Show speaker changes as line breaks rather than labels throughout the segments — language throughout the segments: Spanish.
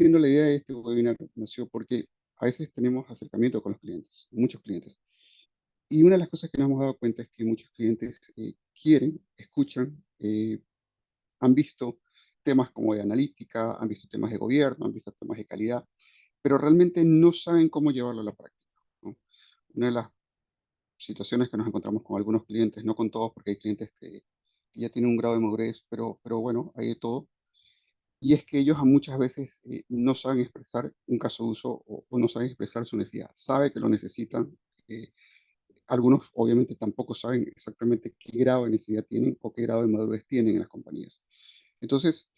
partiendo la idea de este webinar nació porque a veces tenemos acercamiento con los clientes, muchos clientes. Y una de las cosas que nos hemos dado cuenta es que muchos clientes quieren, escuchan, han visto temas como de analítica, han visto temas de gobierno, han visto temas de calidad, pero realmente no saben cómo llevarlo a la práctica, ¿no? Una de las situaciones que nos encontramos con algunos clientes, no con todos, porque hay clientes que ya tienen un grado de madurez, pero bueno, hay de todo. Y es que ellos a muchas veces no saben expresar un caso de uso o no saben expresar su necesidad. Sabe que lo necesitan. eh, Algunos obviamente tampoco saben exactamente qué grado de necesidad tienen o qué grado de madurez tienen en las compañías. Entonces,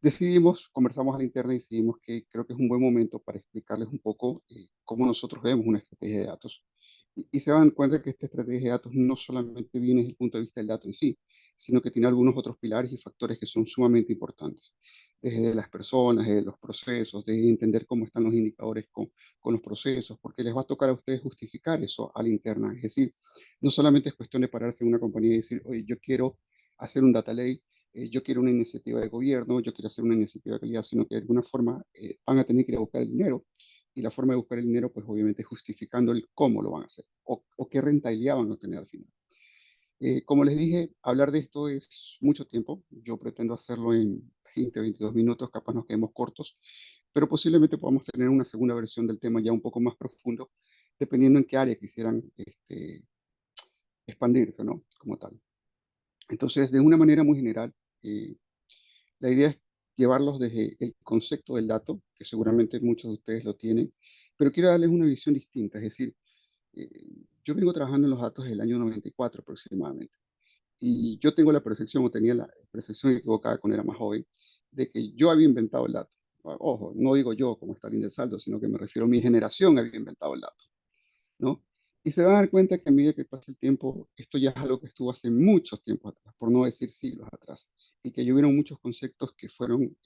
decidimos, conversamos a la interna y decidimos que creo que es un buen momento para explicarles un poco cómo nosotros vemos una estrategia de datos. Y se dan cuenta que esta estrategia de datos no solamente viene desde el punto de vista del dato en sí, sino que tiene algunos otros pilares y factores que son sumamente importantes. Desde las personas, desde los procesos, de entender cómo están los indicadores con los procesos, porque les va a tocar a ustedes justificar eso a la interna. Es decir, no solamente es cuestión de pararse en una compañía y decir, oye, yo quiero hacer un data lake, yo quiero una iniciativa de gobierno, yo quiero hacer una iniciativa de calidad, sino que de alguna forma van a tener que ir a buscar el dinero. Y la forma de buscar el dinero, pues obviamente justificando el cómo lo van a hacer o qué rentabilidad van a tener al final. Como les dije, hablar de esto es mucho tiempo. Yo pretendo hacerlo en 20, 22 minutos, capaz nos quedemos cortos, pero posiblemente podamos tener una segunda versión del tema ya un poco más profundo, dependiendo en qué área quisieran expandirse, ¿no? Como tal. Entonces, de una manera muy general, eh, la idea es llevarlos desde el concepto del dato, que seguramente muchos de ustedes lo tienen, pero quiero darles una visión distinta. Es decir, eh, yo vengo trabajando en los datos desde el año 94 aproximadamente, y yo tengo la percepción, o tenía la percepción equivocada cuando era más joven, de que yo había inventado el dato. Ojo, no digo yo como Stalin del Saldo, sino que me refiero a mi generación había inventado el dato, ¿no? Y se van a dar cuenta que a medida que pasa el tiempo, esto ya es algo que estuvo hace muchos tiempos atrás, por no decir siglos atrás, y que hubieron muchos conceptos que fueron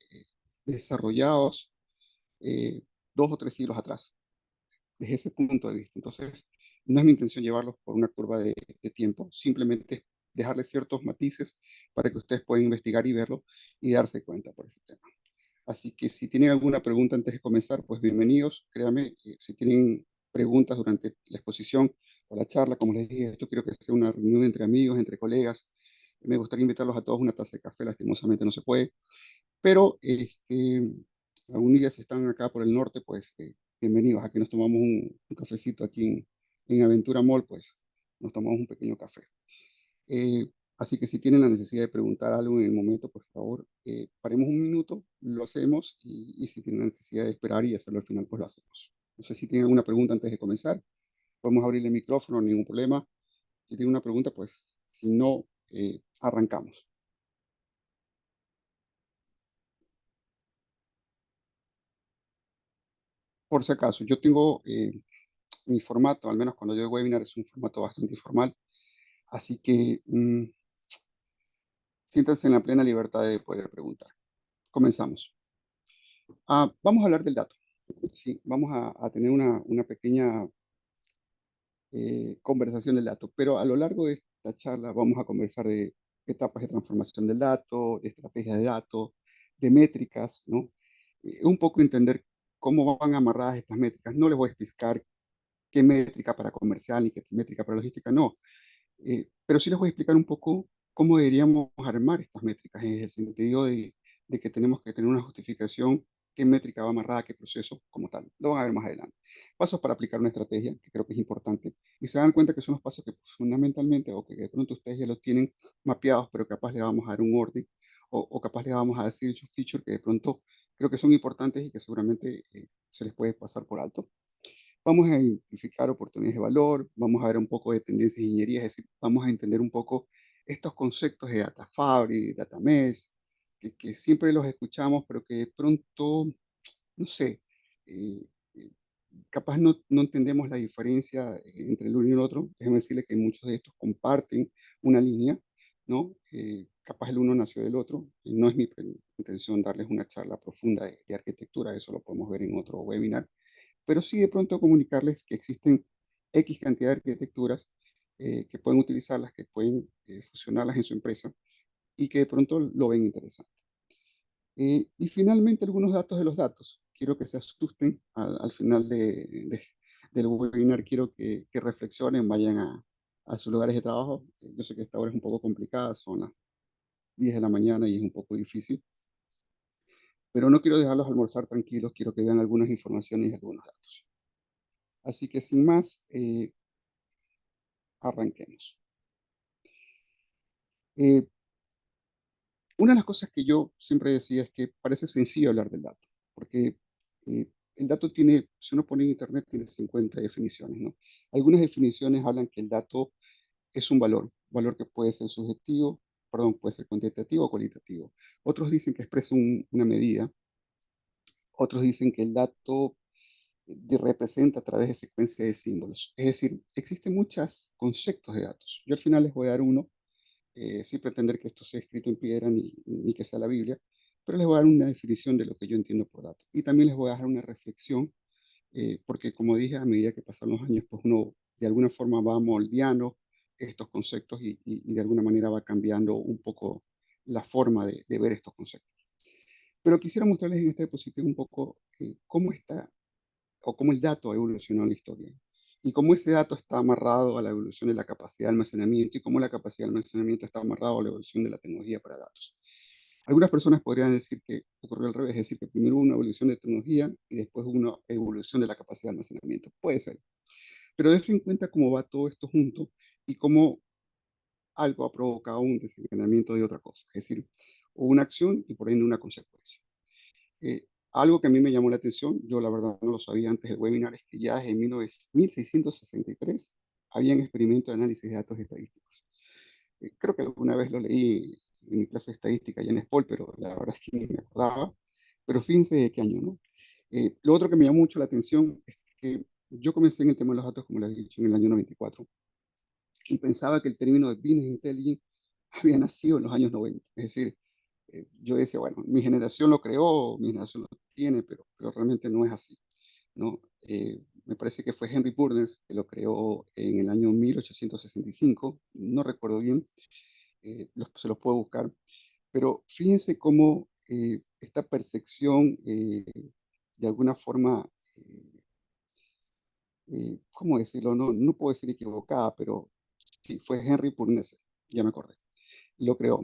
desarrollados eh, 2 o 3 siglos atrás, desde ese punto de vista. Entonces, no es mi intención llevarlos por una curva de tiempo, simplemente dejarles ciertos matices para que ustedes puedan investigar y verlo y darse cuenta por ese tema. Así que si tienen alguna pregunta antes de comenzar, pues bienvenidos. Créanme, si tienen preguntas durante la exposición o la charla, como les dije, esto quiero que sea una reunión entre amigos, entre colegas. Me gustaría invitarlos a todos a una taza de café, lastimosamente no se puede, pero algún día si están acá por el norte, pues bienvenidos. Aquí nos tomamos un cafecito aquí en Aventura Mall, pues nos tomamos un pequeño café. Así que si tienen la necesidad de preguntar algo en el momento, por favor, paremos un minuto, lo hacemos y si tienen la necesidad de esperar y hacerlo al final, pues lo hacemos. No sé si tienen alguna pregunta antes de comenzar. Podemos abrir el micrófono, ningún problema. Si tienen una pregunta, pues si no, arrancamos. Por si acaso, yo tengo mi formato, al menos cuando yo doy webinar, es un formato bastante informal. Así que siéntanse en la plena libertad de poder preguntar. Comenzamos. Vamos a hablar del dato. Sí, vamos a tener una pequeña conversación del dato, pero a lo largo de esta charla vamos a conversar de etapas de transformación del dato, de estrategias de datos, de métricas, ¿no? Un poco entender cómo van amarradas estas métricas. No les voy a explicar qué métrica para comercial y qué métrica para logística, no. Pero sí les voy a explicar un poco cómo deberíamos armar estas métricas, en el sentido de que tenemos que tener una justificación, qué métrica va amarrada, qué proceso como tal. Lo van a ver más adelante. Pasos para aplicar una estrategia, que creo que es importante, y se dan cuenta que son los pasos que pues, fundamentalmente, o que de pronto ustedes ya los tienen mapeados, pero capaz le vamos a dar un orden, o capaz le vamos a decir esos features que de pronto creo que son importantes y que seguramente se les puede pasar por alto. Vamos a identificar oportunidades de valor, vamos a ver un poco de tendencias de ingeniería, es decir, vamos a entender un poco estos conceptos de Data Fabric, Data Mesh, que siempre los escuchamos, pero que de pronto, no sé, eh, eh, capaz no entendemos la diferencia entre el uno y el otro. Déjeme decirle que muchos de estos comparten una línea, ¿no? Capaz el uno nació del otro, y no es mi intención darles una charla profunda de arquitectura, eso lo podemos ver en otro webinar, pero sí de pronto comunicarles que existen X cantidad de arquitecturas que pueden utilizarlas, que pueden fusionarlas en su empresa y que de pronto lo ven interesante. Y finalmente algunos datos de los datos. quiero que se asusten al final del webinar, quiero que reflexionen, vayan a sus lugares de trabajo. Yo sé que esta hora es un poco complicada, son las 10 de la mañana y es un poco difícil, pero no quiero dejarlos almorzar tranquilos, quiero que vean algunas informaciones y algunos datos. Así que sin más, arranquemos. Eh, una de las cosas que yo siempre decía es que parece sencillo hablar del dato, porque el dato tiene, si uno pone en internet, tiene 50 definiciones, ¿no? Algunas definiciones hablan que el dato es un valor que puede ser subjetivo, perdón, puede ser cuantitativo o cualitativo. Otros dicen que expresa una medida, otros dicen que el dato representa a través de secuencia de símbolos. Es decir, existen muchos conceptos de datos. Yo al final les voy a dar uno, sin pretender que esto sea escrito en piedra ni que sea la Biblia, pero les voy a dar una definición de lo que yo entiendo por dato. Y también les voy a dar una reflexión, porque como dije, a medida que pasan los años, pues uno de alguna forma va moldeando estos conceptos y de alguna manera va cambiando un poco la forma de ver estos conceptos. Pero quisiera mostrarles en esta diapositiva un poco cómo está o cómo el dato ha evolucionado en la historia y cómo ese dato está amarrado a la evolución de la capacidad de almacenamiento y cómo la capacidad de almacenamiento está amarrado a la evolución de la tecnología para datos. Algunas personas podrían decir que ocurrió al revés, es decir, que primero hubo una evolución de tecnología y después hubo una evolución de la capacidad de almacenamiento. Puede ser, pero dense en cuenta cómo va todo esto junto y cómo algo ha provocado un desencadenamiento de otra cosa, es decir, una acción y por ende una consecuencia. Eh, Algo que a mí me llamó la atención, yo la verdad no lo sabía antes del webinar, es que ya desde 1663 habían experimentos de análisis de datos estadísticos. Creo que alguna vez lo leí en mi clase de estadística ya en SPOL, pero la verdad es que ni me acordaba. Pero fíjense de qué año, ¿no? Lo otro que me llamó mucho la atención es que yo comencé en el tema de los datos, como les he dicho, en el año 94, y pensaba que el término de Business Intelligence había nacido en los años 90. Es decir, yo decía, bueno, mi generación lo creó, mi generación lo tiene, pero realmente no es así, ¿no? Me parece que fue Henry Burners que lo creó en el año 1865, no recuerdo bien, se los puedo buscar, pero fíjense cómo esta percepción, de alguna forma, ¿cómo decirlo? No puedo decir equivocada, pero sí, fue Henry Burness, ya me acordé, lo creó.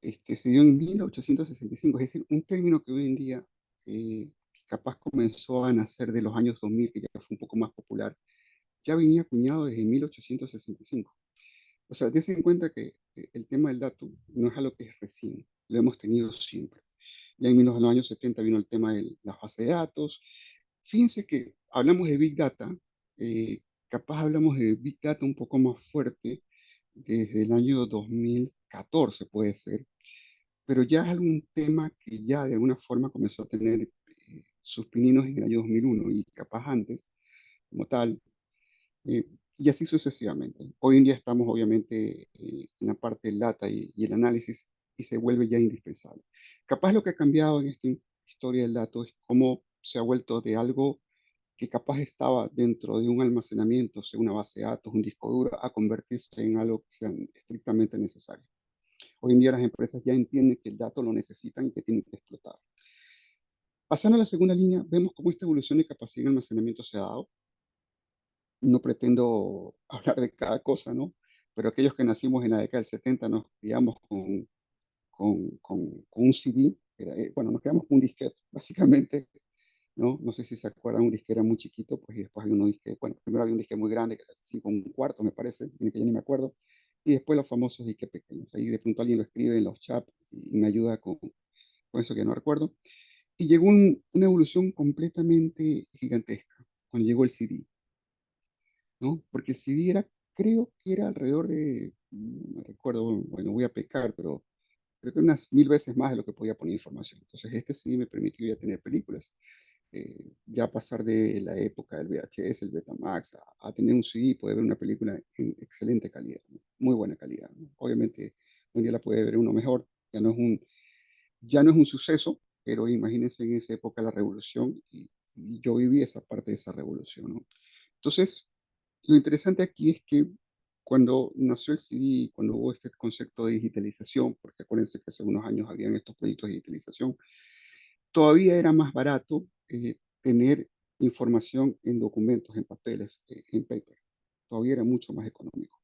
Se dio en 1865, es decir, un término que hoy en día capaz comenzó a nacer de los años 2000, que ya fue un poco más popular, ya venía acuñado desde 1865. O sea, dense en cuenta que el tema del dato no es algo que es recién, lo hemos tenido siempre. Ya en los años 70 vino el tema de la base de datos. Fíjense que hablamos de Big Data, capaz hablamos de Big Data un poco más fuerte desde el año 2014, puede ser, pero ya es algún tema que ya de alguna forma comenzó a tener sus pininos en el año 2001 y capaz antes, como tal, eh, y así sucesivamente. Hoy en día estamos obviamente en la parte del data y el análisis y se vuelve ya indispensable. Capaz lo que ha cambiado en esta historia del dato es cómo se ha vuelto de algo que capaz estaba dentro de un almacenamiento, sea una base de datos, un disco duro, a convertirse en algo que sea estrictamente necesario. Hoy en día las empresas ya entienden que el dato lo necesitan y que tienen que explotar. Pasando a la segunda línea, vemos cómo esta evolución de capacidad de almacenamiento se ha dado. No pretendo hablar de cada cosa, ¿no? Pero aquellos que nacimos en la década del 70 nos criamos con un CD, bueno, nos quedamos con un disquete, básicamente, ¿no? No sé si se acuerdan, un disquete era muy chiquito, pues y después había un disquete, bueno, primero había un disquete muy grande, que era 5 1/4, me parece, en el que ya ni me acuerdo, y después los famosos disquetes pequeños. Ahí de pronto alguien lo escribe en los chats y me ayuda con eso que no recuerdo. Y llegó una evolución completamente gigantesca cuando llegó el CD, ¿no? Porque el CD era, creo que era alrededor de, no me recuerdo, bueno, voy a pecar, pero creo que unas 1000 veces más de lo que podía poner información. Entonces este CD me permitió ya tener películas, ya pasar de la época del VHS, el Betamax, a tener un CD y poder ver una película en excelente calidad, ¿no? Muy buena calidad, ¿no? Obviamente hoy en día la puede ver uno mejor, ya no es un suceso, pero imagínense en esa época la revolución y yo viví esa parte de esa revolución, ¿no? Entonces, lo interesante aquí es que cuando nació el CD, cuando hubo este concepto de digitalización, porque acuérdense que hace unos años habían estos proyectos de digitalización, todavía era más barato tener información en documentos, en papeles, en paper. Todavía era mucho más económico.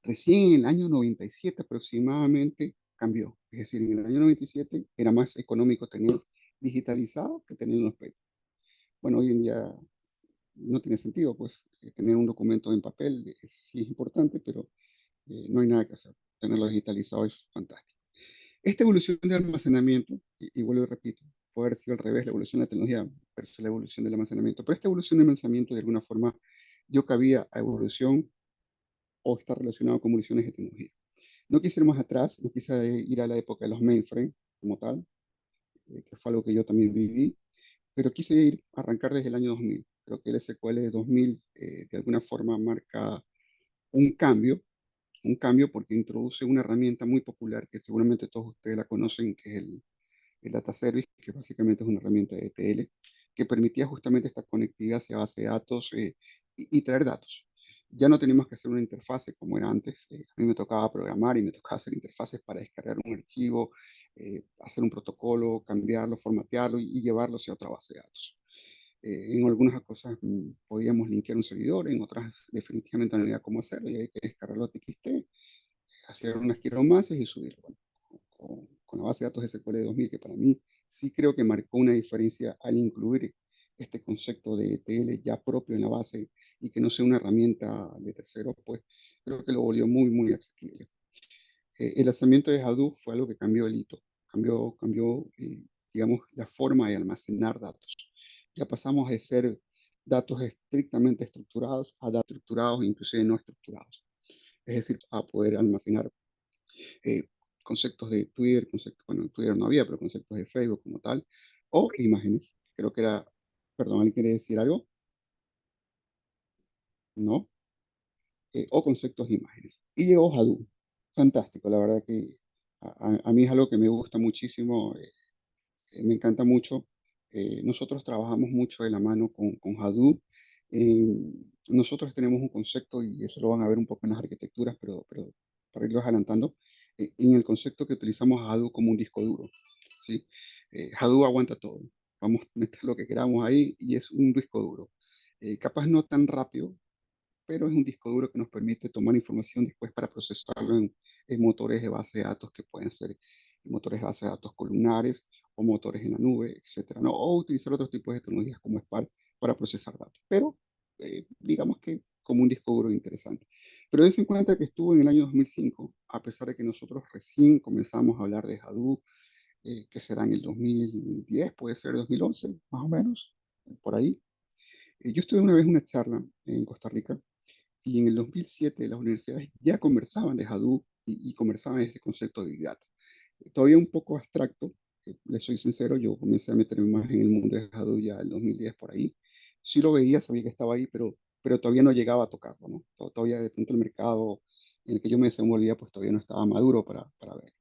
Recién en el año 97 aproximadamente cambió. Es decir, en el año 97 era más económico tener digitalizado que tener los papers. Bueno, hoy en día no tiene sentido, pues tener un documento en papel sí es importante, pero no hay nada que hacer. Tenerlo digitalizado es fantástico. Esta evolución de almacenamiento, y vuelvo y repito, puede haber sido al revés, la evolución de la tecnología versus la evolución del almacenamiento, pero esta evolución del almacenamiento de alguna forma dio cabida a evolución o está relacionado con evoluciones de tecnología. No quise ir más atrás, no quise ir a la época de los mainframe como tal, que fue algo que yo también viví, pero quise arrancar desde el año 2000. Creo que el SQL 2000 de alguna forma marca un cambio, un cambio porque introduce una herramienta muy popular que seguramente todos ustedes la conocen, que es el Data Service, que básicamente es una herramienta de ETL, que permitía justamente esta conectividad hacia base de datos y traer datos. Ya no tenemos que hacer una interfase como era antes. A mí me tocaba programar y me tocaba hacer interfaces para descargar un archivo, hacer un protocolo, cambiarlo, formatearlo y llevarlo hacia otra base de datos. En algunas cosas podíamos linkear un servidor, en otras definitivamente no había cómo hacerlo y hay que descargarlo a TXT, hacer unas quiromancias y subirlo. Bueno, con la base de datos SQL 2000, que para mí sí creo que marcó una diferencia al incluir este concepto de ETL ya propio en la base y que no sea una herramienta de terceros, pues creo que lo volvió muy, muy accesible. El lanzamiento de Hadoop fue algo que cambió el hito, cambió digamos, la forma de almacenar datos. Ya pasamos de ser datos estrictamente estructurados a datos estructurados e inclusive no estructurados. Es decir, a poder almacenar eh, conceptos de Twitter, bueno, Twitter no había, pero conceptos de Facebook como tal, o imágenes. Creo que era, perdón, ¿alguien quiere decir algo? No. O conceptos de imágenes. Y llegó Hadoop. Fantástico, la verdad que a mí es algo que me gusta muchísimo, me encanta mucho. Nosotros trabajamos mucho de la mano con Hadoop. Eh, Nosotros tenemos un concepto, y eso lo van a ver un poco en las arquitecturas, pero para irlos adelantando, en el concepto que utilizamos a Hadoop como un disco duro. ¿Sí? Hadoop aguanta todo. Vamos a meter lo que queramos ahí y es un disco duro. Capaz no tan rápido, pero es un disco duro que nos permite tomar información después para procesarlo en motores de base de datos que pueden ser motores de base de datos columnares o motores en la nube, etcétera, ¿no? O utilizar otros tipos de tecnologías como Spark para procesar datos. Pero digamos que como un disco duro interesante. Pero des en cuenta que estuvo en el año 2005, a pesar de que nosotros recién comenzamos a hablar de Hadoop, que será en el 2010, puede ser 2011, más o menos, por ahí. Yo estuve una vez en una charla en Costa Rica y en el 2007 las universidades ya conversaban de Hadoop y conversaban de este concepto de Big Data. Todavía un poco abstracto, les soy sincero, yo comencé a meterme más en el mundo de Hadoop ya en el 2010 por ahí. Sí lo veía, sabía que estaba ahí, pero todavía no llegaba a tocarlo, ¿no? Todavía de pronto el mercado en el que yo me desenvolvía, pues todavía no estaba maduro para ver.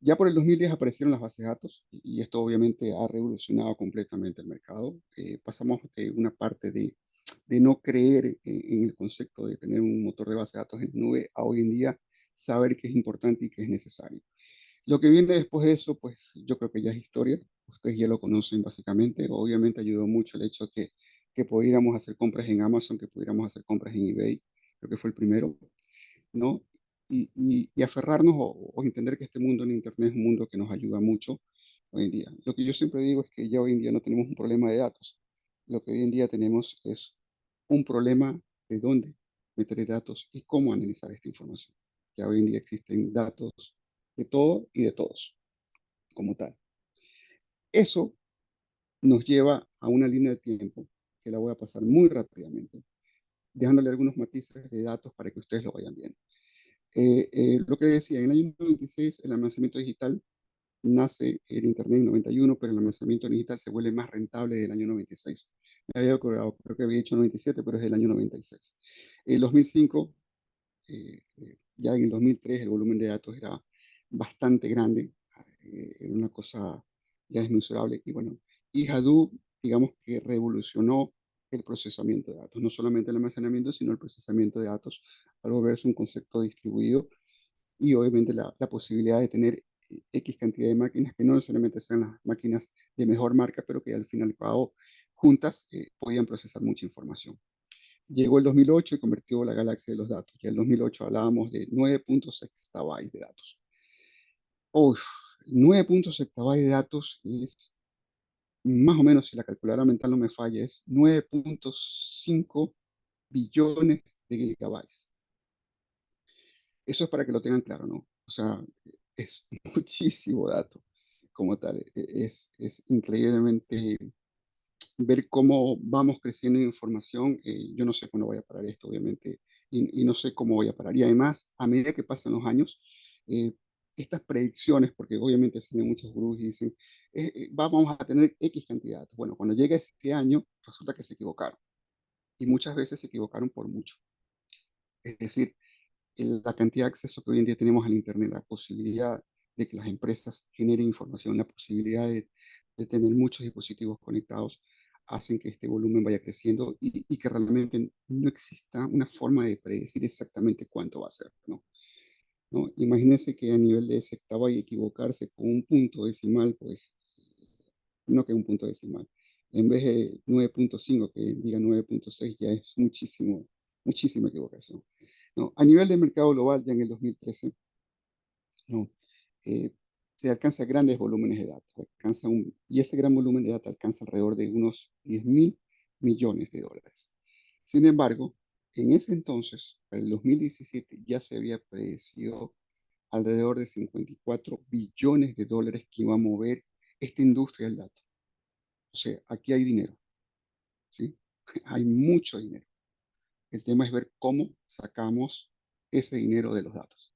Ya por el 2010 aparecieron las bases de datos y esto obviamente ha revolucionado completamente el mercado. Pasamos de una parte de no creer en el concepto de tener un motor de base de datos en nube a hoy en día saber que es importante y que es necesario. Lo que viene después de eso, pues yo creo que ya es historia. Ustedes ya lo conocen básicamente. Obviamente ayudó mucho el hecho que pudiéramos hacer compras en Amazon, que pudiéramos hacer compras en eBay. Creo que fue el primero, ¿no? Y aferrarnos o entender que este mundo en Internet es un mundo que nos ayuda mucho hoy en día. Lo que yo siempre digo es que ya hoy en día no tenemos un problema de datos. Lo que hoy en día tenemos es un problema de dónde meter datos y cómo analizar esta información. Ya hoy en día existen datos de todo y de todos, como tal. Eso nos lleva a una línea de tiempo que la voy a pasar muy rápidamente, dejándole algunos matices de datos para que ustedes lo vayan viendo. Lo que decía, en el año 96 el almacenamiento digital nace el Internet en 91, pero el almacenamiento digital se vuelve más rentable del año 96. Me había acordado, creo que había dicho 97, pero es del año 96. En 2005, ya en el 2003 el volumen de datos era bastante grande, era una cosa ya desmesurable. Y bueno, y Hadoop, digamos que revolucionó el procesamiento de datos, no solamente el almacenamiento, sino el procesamiento de datos, al volverse un concepto distribuido y obviamente la posibilidad de tener X cantidad de máquinas que no necesariamente sean las máquinas de mejor marca, pero que al fin y al cabo juntas podían procesar mucha información. Llegó el 2008 y convirtió la galaxia de los datos. Ya en el 2008 hablábamos de 9.6 exabytes de datos. Uf, 9.6 exabytes de datos es más o menos, si la calculadora mental no me falla, es 9.5 billones de gigabytes. Eso es para que lo tengan claro, ¿no? O sea, es muchísimo dato como tal. Es increíblemente ver cómo vamos creciendo en información. Yo no sé cuándo voy a parar esto, obviamente, y no sé cómo voy a parar. Y además, a medida que pasan los años, eh, estas predicciones, porque obviamente salen muchos gurús y dicen, vamos a tener X cantidad. Bueno, cuando llega ese año, resulta que se equivocaron. Y muchas veces se equivocaron por mucho. Es decir, la cantidad de acceso que hoy en día tenemos al Internet, la posibilidad de que las empresas generen información, la posibilidad de tener muchos dispositivos conectados, hacen que este volumen vaya creciendo y que realmente no exista una forma de predecir exactamente cuánto va a ser, ¿no? ¿No? Imagínense que a nivel de sectava y equivocarse con un punto decimal, pues no que un punto decimal. En vez de 9.5, que diga 9.6, ya es muchísimo, muchísima equivocación. No, a nivel de mercado global, ya en el 2013, no, eh, se alcanza grandes volúmenes de datos. Y ese gran volumen de datos alcanza alrededor de unos 10.000 millones de dólares. Sin embargo, en ese entonces, para el 2017, ya se había predecido alrededor de 54 billones de dólares que iba a mover esta industria del dato. O sea, aquí hay dinero, ¿sí? Hay mucho dinero. El tema es ver cómo sacamos ese dinero de los datos.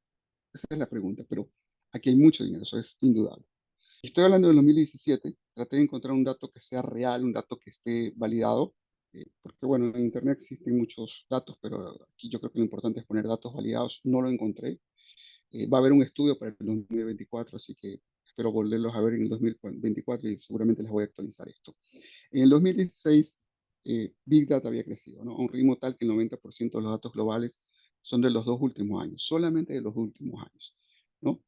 Esa es la pregunta, pero aquí hay mucho dinero, eso es indudable. Estoy hablando del 2017, traté de encontrar un dato que sea real, un dato que esté validado, porque bueno, en Internet existen muchos datos, pero aquí yo creo que lo importante es poner datos validados. No lo encontré. Va a haber un estudio para el 2024, así que espero volverlos a ver en el 2024 y seguramente les voy a actualizar esto. En el 2016, Big Data había crecido, ¿no? A un ritmo tal que el 90% de los datos globales son de los 2 últimos años, solamente de los últimos años, ¿no?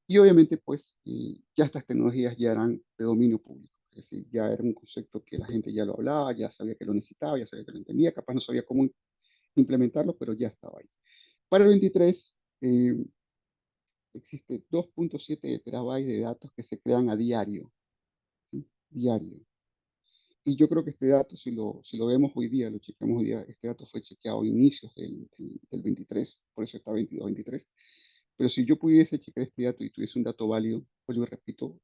Y obviamente, pues, ya estas tecnologías ya eran de dominio público, es decir, ya era un concepto que la gente ya lo hablaba, ya sabía que lo necesitaba, ya sabía que lo entendía, capaz no sabía cómo implementarlo, pero ya estaba ahí. Para el 23, existe 2.7 terabytes de datos que se crean a diario, ¿sí? Diario. Y yo creo que este dato, si lo vemos hoy día, lo chequeamos hoy día, este dato fue chequeado a inicios del 23, por eso está 22-23. Pero si yo pudiese checar este dato y tuviese un dato válido, vuelvo y repito,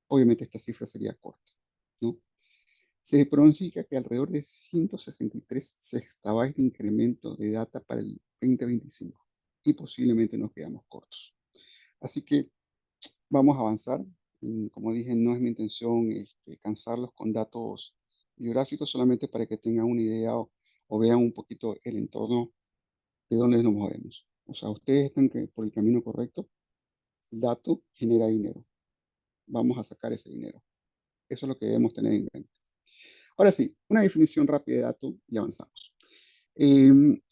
obviamente esta cifra sería corta, ¿no? Se pronostica que alrededor de 163 sextabytes de incremento de data para el 2025 y posiblemente nos quedamos cortos. Así que vamos a avanzar. Como dije, no es mi intención cansarlos con datos biográficos, solamente para que tengan una idea o vean un poquito el entorno de dónde nos movemos. O sea, ustedes están por el camino correcto. El dato genera dinero. Vamos a sacar ese dinero. Eso es lo que debemos tener en mente. Ahora sí, una definición rápida de dato y avanzamos.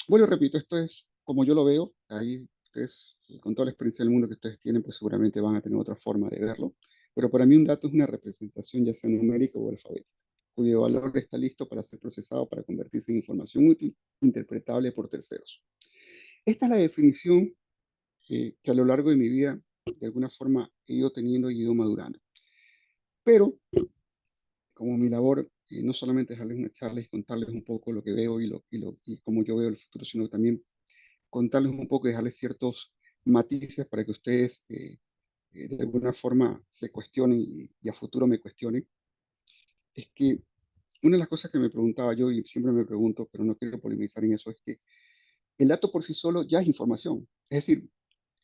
Bueno, repito, esto es como yo lo veo. Ahí ustedes, con toda la experiencia del mundo que ustedes tienen, pues seguramente van a tener otra forma de verlo. Pero para mí un dato es una representación ya sea numérica o alfabética, cuyo valor está listo para ser procesado para convertirse en información útil, interpretable por terceros. Esta es la definición que a lo largo de mi vida, de alguna forma, he ido teniendo y ido madurando. Pero, como mi labor, no solamente es darles una charla y contarles un poco lo que veo y cómo yo veo el futuro, sino también contarles un poco y dejarles ciertos matices para que ustedes de alguna forma se cuestionen y a futuro me cuestionen, es que una de las cosas que me preguntaba yo y siempre me pregunto, pero no quiero polemizar en eso, es que el dato por sí solo ya es información. Es decir,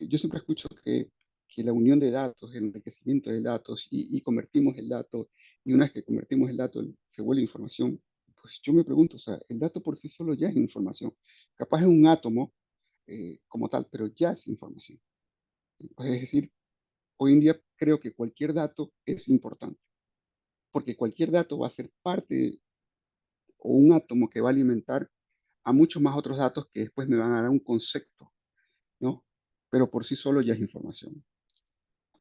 yo siempre escucho que la unión de datos, el enriquecimiento de datos y convertimos el dato, y una vez que convertimos el dato se vuelve información. Pues yo me pregunto, o sea, el dato por sí solo ya es información. Capaz es un átomo como tal, pero ya es información. Pues es decir, hoy en día creo que cualquier dato es importante, porque cualquier dato va a ser parte o un átomo que va a alimentar a muchos más otros datos que después me van a dar un concepto, ¿no? Pero por sí solo ya es información.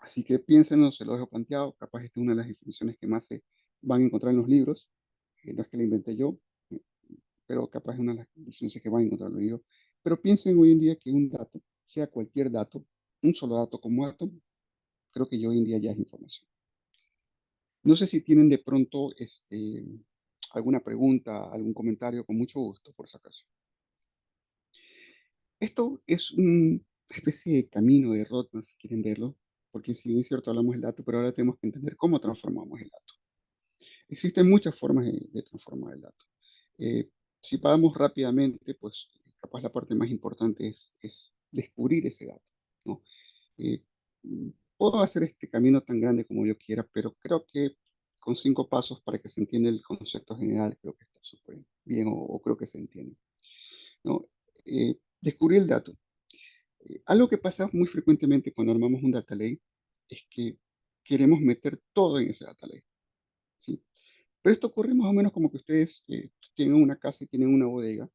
Así que piénsenlo, se lo dejo planteado. Capaz esta es una de las definiciones que más se van a encontrar en los libros. No es que la inventé yo, eh, pero capaz es una de las definiciones que van a encontrar en los libros. Pero piensen hoy en día que un dato, sea cualquier dato, un solo dato como átomo, creo que hoy en día ya es información. No sé si tienen de pronto alguna pregunta, algún comentario, con mucho gusto, por si acaso. Esto es una especie de camino de roadmap, si quieren verlo, porque si bien es cierto, hablamos del dato, pero ahora tenemos que entender cómo transformamos el dato. Existen muchas formas de transformar el dato. Eh, si vamos rápidamente, pues capaz la parte más importante es descubrir ese dato, ¿no? Eh, mm, Puedo hacer este camino tan grande como yo quiera, pero creo que con 5 pasos para que se entienda el concepto general, creo que está súper bien o creo que se entiende, ¿no? Descubrir el dato. Algo que pasa muy frecuentemente cuando armamos un data lake es que queremos meter todo en ese data lake, ¿sí? Pero esto ocurre más o menos como que ustedes tienen una casa y tienen una bodega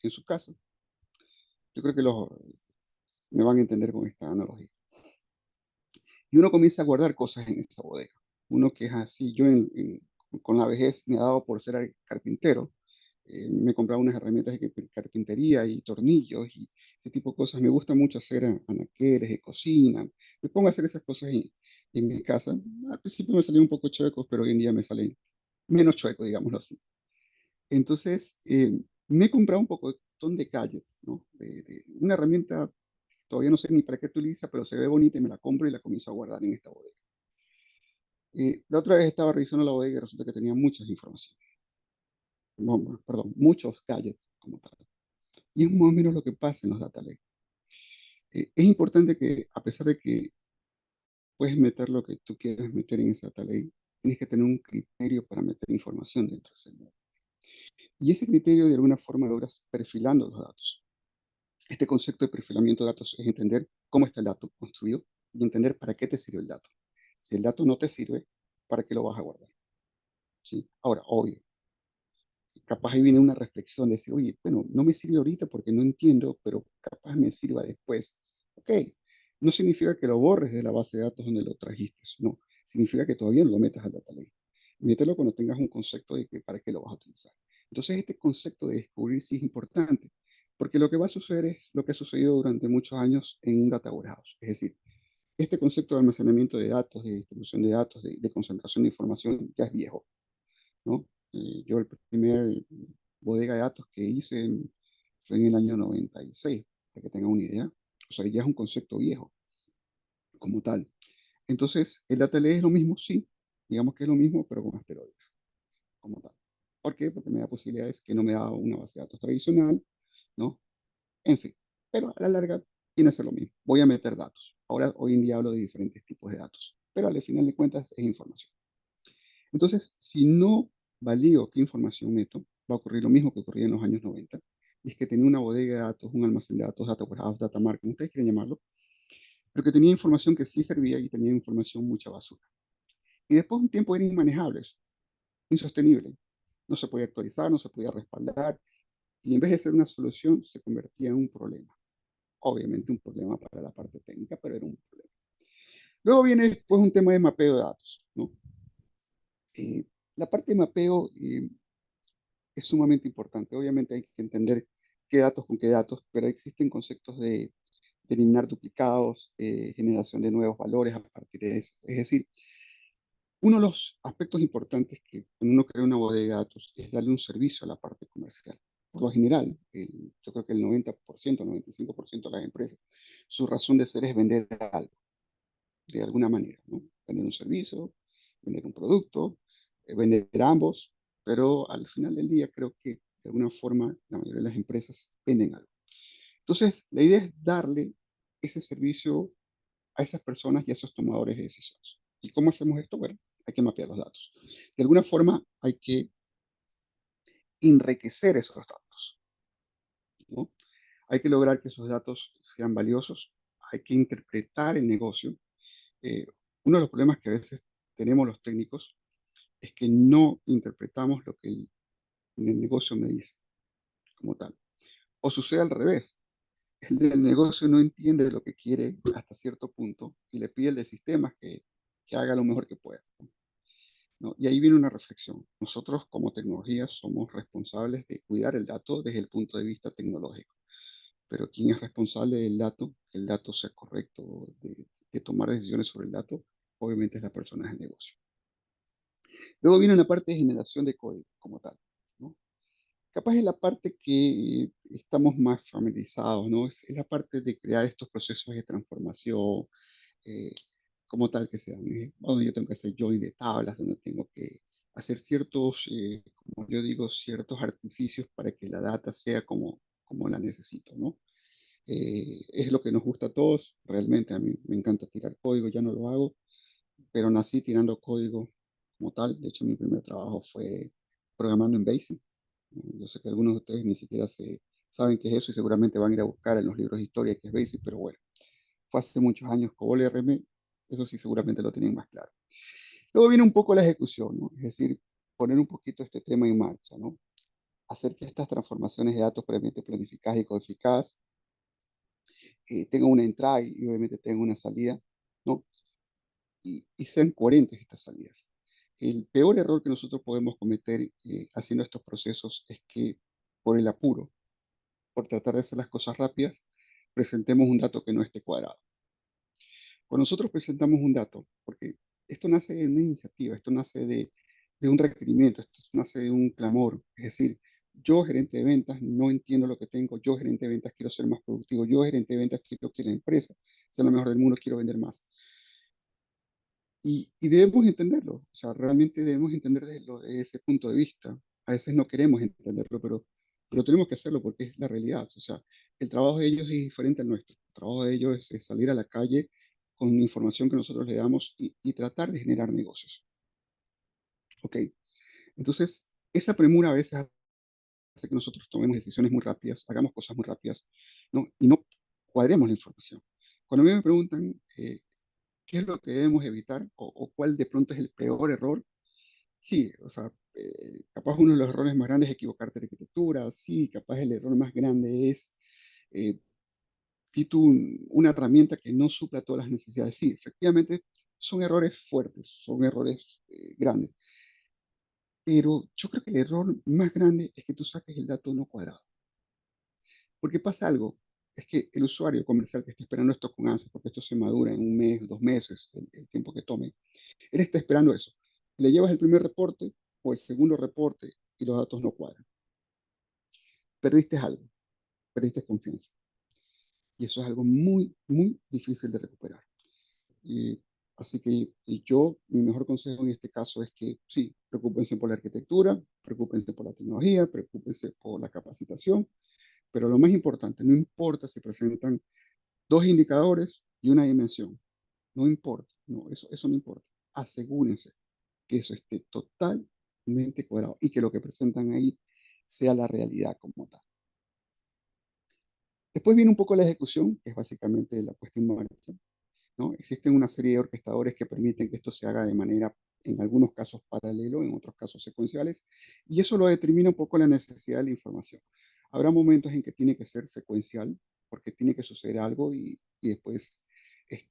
en su casa. Yo creo que me van a entender con esta analogía. Y uno comienza a guardar cosas en esa bodega. Uno que es así, con la vejez me ha dado por ser carpintero. Me he comprado unas herramientas de carpintería y tornillos y ese tipo de cosas. Me gusta mucho hacer anaqueles de cocina. Me pongo a hacer esas cosas en mi casa. Al principio me salían un poco chuecos, pero hoy en día me salen menos chuecos, digámoslo así. Entonces, me he comprado un pocotón de gadgets, ¿no? De una herramienta, todavía no sé ni para qué utiliza, pero se ve bonita y me la compro y la comienzo a guardar en esta bodega. La otra vez estaba revisando la bodega y resulta que tenía muchas informaciones, no, perdón, muchos gadgets como tal. Y es más o menos lo que pasa en los data lakes. Es importante que, a pesar de que puedes meter lo que tú quieras meter en ese data lake, tienes que tener un criterio para meter información dentro de ese data. Y ese criterio de alguna forma logras perfilando los datos. Este concepto de perfilamiento de datos es entender cómo está el dato construido y entender para qué te sirve el dato. Si el dato no te sirve, ¿para qué lo vas a guardar? ¿Sí? Ahora, obvio, capaz ahí viene una reflexión de decir, oye, bueno, no me sirve ahorita porque no entiendo, pero capaz me sirva después. Ok, no significa que lo borres de la base de datos donde lo trajiste, no, significa que todavía no lo metas al data lake. Mételo cuando tengas un concepto de que para qué lo vas a utilizar. Entonces, este concepto de descubrir sí es importante, porque lo que va a suceder es lo que ha sucedido durante muchos años en un data warehouse. Es decir, este concepto de almacenamiento de datos, de distribución de datos, de concentración de información, ya es viejo, ¿no? Yo el primer bodega de datos que hice fue en el año 96, para que tengan una idea. O sea, ya es un concepto viejo como tal. Entonces, el data lake es lo mismo, sí, digamos que es lo mismo, pero con asteroides, como tal. ¿Por qué? Porque me da posibilidades que no me da una base de datos tradicional, ¿no? En fin, pero a la larga viene a ser lo mismo. Voy a meter datos. Ahora, hoy en día hablo de diferentes tipos de datos, pero al final de cuentas es información. Entonces, si no valido qué información meto, va a ocurrir lo mismo que ocurría en los años 90. Y es que tenía una bodega de datos, un almacén de datos, data warehouse, data mart, como ustedes quieren llamarlo, pero que tenía información que sí servía y tenía información mucha basura. Y después de un tiempo era inmanejable, insostenible. No se podía actualizar, no se podía respaldar, y en vez de ser una solución, se convertía en un problema. Obviamente un problema para la parte técnica, pero era un problema. Luego viene después un tema de mapeo de datos, ¿no? Eh, la parte de mapeo es sumamente importante. Obviamente hay que entender qué datos con qué datos, pero existen conceptos de eliminar duplicados, generación de nuevos valores a partir de eso. Es decir, uno de los aspectos importantes que cuando uno crea una bodega de datos es darle un servicio a la parte comercial. Por lo general, yo creo que el 90%, 95% de las empresas, su razón de ser es vender algo, de alguna manera, ¿no? Vender un servicio, vender un producto, vender ambos, pero al final del día creo que de alguna forma la mayoría de las empresas venden algo. Entonces, la idea es darle ese servicio a esas personas y a esos tomadores de decisiones. ¿Y cómo hacemos esto? Bueno, hay que mapear los datos. De alguna forma hay que enriquecer esos datos, ¿no? Hay que lograr que esos datos sean valiosos, hay que interpretar el negocio. Eh, Uno de los problemas que a veces tenemos los técnicos es que no interpretamos lo que el negocio me dice como tal. O sucede al revés. El del negocio no entiende lo que quiere hasta cierto punto y le pide al de sistemas que haga lo mejor que pueda, ¿no? Y ahí viene una reflexión. Nosotros como tecnología somos responsables de cuidar el dato desde el punto de vista tecnológico, pero ¿quién es responsable del dato? Que el dato sea correcto, de tomar decisiones sobre el dato, obviamente es la persona del negocio. Luego viene una parte de generación de código como tal, ¿no? Capaz es la parte que estamos más familiarizados, ¿no? Es la parte de crear estos procesos de transformación, eh, como tal que sean, donde yo tengo que hacer join de tablas, donde tengo que hacer ciertos, como yo digo, ciertos artificios para que la data sea como la necesito, ¿no? Es lo que nos gusta a todos, realmente a mí me encanta tirar código, ya no lo hago, pero nací tirando código como tal. De hecho, mi primer trabajo fue programando en BASIC. Yo sé que algunos de ustedes ni siquiera saben qué es eso y seguramente van a ir a buscar en los libros de historia qué es BASIC, pero bueno, fue hace muchos años con OLRM, eso sí seguramente lo tienen más claro. Luego viene un poco la ejecución, ¿no? Es decir, poner un poquito este tema en marcha, ¿no? Hacer que estas transformaciones de datos previamente planificadas y codificadas tengan una entrada y obviamente tengan una salida, ¿no? Y sean coherentes estas salidas. El peor error que nosotros podemos cometer haciendo estos procesos es que por el apuro, por tratar de hacer las cosas rápidas, presentemos un dato que no esté cuadrado. Cuando nosotros presentamos un dato, porque esto nace de una iniciativa, esto nace de un requerimiento, esto nace de un clamor, es decir, yo gerente de ventas no entiendo lo que tengo, yo gerente de ventas quiero ser más productivo, yo gerente de ventas quiero que la empresa sea lo mejor del mundo, quiero vender más. Y debemos entenderlo, o sea, realmente debemos entender desde ese punto de vista. A veces no queremos entenderlo, pero tenemos que hacerlo porque es la realidad. O sea, el trabajo de ellos es diferente al nuestro. El trabajo de ellos es salir a la calle con información que nosotros le damos y tratar de generar negocios. Ok, entonces esa premura a veces hace que nosotros tomemos decisiones muy rápidas, hagamos cosas muy rápidas, ¿no? Y no cuadremos la información. Cuando a mí me preguntan qué es lo que debemos evitar o cuál de pronto es el peor error. Sí, o sea, capaz uno de los errores más grandes es equivocarte de arquitectura, sí, capaz el error más grande es eh, una herramienta que no supla todas las necesidades. Sí, efectivamente son errores fuertes, son errores grandes, pero yo creo que el error más grande es que tú saques el dato no cuadrado. Porque pasa algo, es que el usuario comercial que está esperando esto con ansias, porque esto se madura en un mes, 2 meses, el tiempo que tome, él está esperando eso. Le llevas el primer reporte o el segundo reporte y los datos no cuadran. Perdiste algo, perdiste confianza. Y eso es algo muy, muy difícil de recuperar. Y, así que mi mejor consejo en este caso es que sí, preocúpense por la arquitectura, preocúpense por la tecnología, preocúpense por la capacitación, pero lo más importante, no importa si presentan dos indicadores y una dimensión, no importa, no, eso no importa. Asegúrense que eso esté totalmente cuadrado y que lo que presentan ahí sea la realidad como tal. Después viene un poco la ejecución, que es básicamente la puesta en marcha, ¿no? Existen una serie de orquestadores que permiten que esto se haga de manera, en algunos casos paralelo, en otros casos secuenciales, y eso lo determina un poco la necesidad de la información. Habrá momentos en que tiene que ser secuencial, porque tiene que suceder algo y después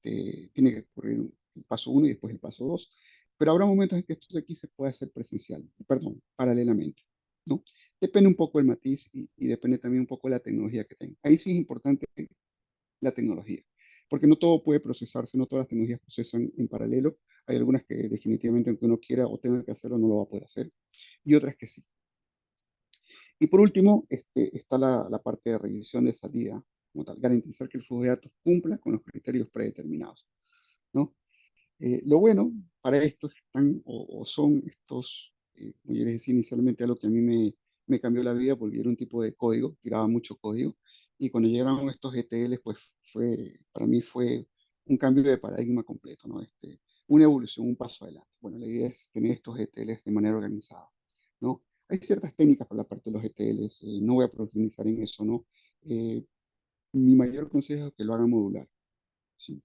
tiene que ocurrir el paso uno y después el paso dos, pero habrá momentos en que esto de aquí se puede hacer presencial, perdón, paralelamente, ¿no? Depende un poco del matiz y depende también un poco de la tecnología que tenga. Ahí sí es importante la tecnología, porque no todo puede procesarse, no todas las tecnologías procesan en paralelo. Hay algunas que definitivamente aunque uno quiera o tenga que hacerlo no lo va a poder hacer y otras que sí. Y por último, está la parte de revisión de salida, como tal, garantizar que el flujo de datos cumpla con los criterios predeterminados, ¿no? Lo bueno para esto están o son estos, como yo les decía inicialmente, algo que a mí me cambió la vida porque yo era un tipo de código, tiraba mucho código, y cuando llegaron estos ETLs, pues para mí fue un cambio de paradigma completo, ¿no? Una evolución, un paso adelante. Bueno, la idea es tener estos ETLs de manera organizada, ¿no? Hay ciertas técnicas por la parte de los ETLs, no voy a profundizar en eso, ¿no? Eh, Mi mayor consejo es que lo hagan modular. ¿Sí?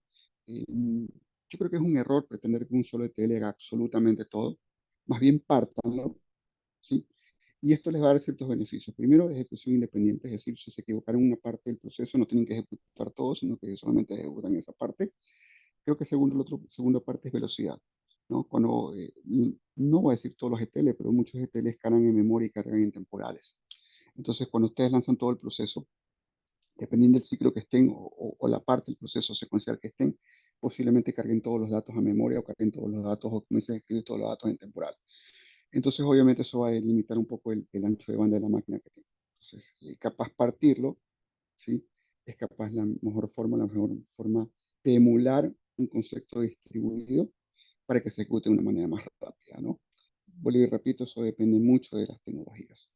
Yo creo que es un error pretender que un solo ETL haga absolutamente todo. Más bien pártanlo, ¿sí? Y esto les va a dar ciertos beneficios. Primero, ejecución independiente, es decir, si se equivocaron en una parte del proceso, no tienen que ejecutar todo, sino que solamente ejecutan esa parte. Creo que segundo, la segunda parte es velocidad, ¿no? Cuando, no voy a decir todos los ETL, pero muchos ETLs cargan en memoria y cargan en temporales. Entonces, cuando ustedes lanzan todo el proceso, dependiendo del ciclo que estén o la parte del proceso secuencial que estén, posiblemente carguen todos los datos a memoria o carguen todos los datos o comiencen a escribir todos los datos en temporal. Entonces, obviamente, eso va a limitar un poco el ancho de banda de la máquina que tenga. Entonces, capaz partirlo, ¿sí? Es capaz la mejor forma de emular un concepto distribuido para que se ejecute de una manera más rápida, ¿no? Vuelvo y repito, eso depende mucho de las tecnologías.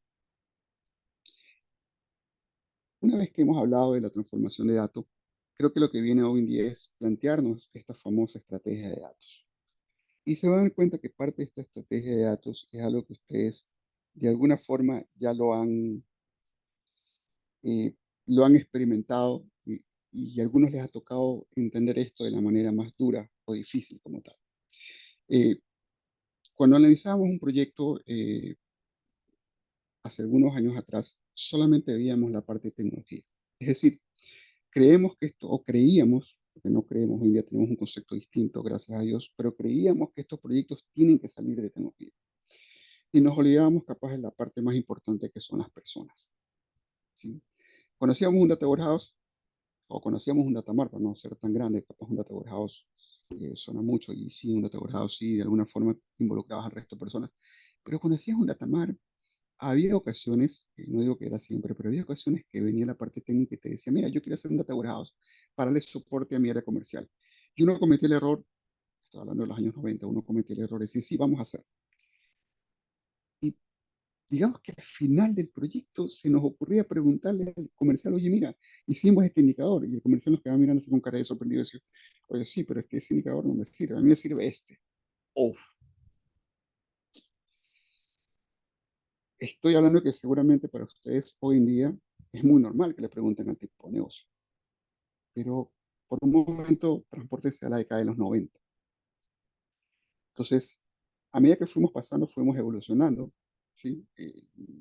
Una vez que hemos hablado de la transformación de datos, creo que lo que viene hoy en día es plantearnos esta famosa estrategia de datos. Y se van a dar cuenta que parte de esta estrategia de datos es algo que ustedes de alguna forma ya eh, lo han experimentado y a algunos les ha tocado entender esto de la manera más dura o difícil como tal. Eh, Cuando analizábamos un proyecto hace algunos años atrás, solamente veíamos la parte de tecnología. Es decir, creemos que esto, o creíamos, porque no creemos, hoy en día tenemos un concepto distinto, gracias a Dios, pero creíamos que estos proyectos tienen que salir de tecnología. Y nos olvidábamos capaz de la parte más importante que son las personas, ¿sí? Conocíamos un data warehouse, o conocíamos un data mart, para no ser tan grande, capaz un data warehouse suena mucho, y sí, un data warehouse sí, de alguna forma involucrabas al resto de personas, pero conocías un data mart. Había ocasiones, no digo que era siempre, pero había ocasiones que venía la parte técnica y te decía, mira, yo quiero hacer un data warehouse para darle soporte a mi área comercial. Y uno cometió el error, estoy hablando de los años 90, uno cometió el error de decir, sí, vamos a hacer. Y digamos que al final del proyecto se nos ocurría preguntarle al comercial, oye, mira, hicimos este indicador. Y el comercial nos quedaba mirando así con cara de sorprendido y decía, oye, sí, pero es que ese indicador no me sirve, a mí me sirve este. Uf, estoy hablando que seguramente para ustedes hoy en día es muy normal que le pregunten al tipo de negocio. Pero por un momento transportense a la década de los 90. Entonces, a medida que fuimos pasando, fuimos evolucionando, ¿sí?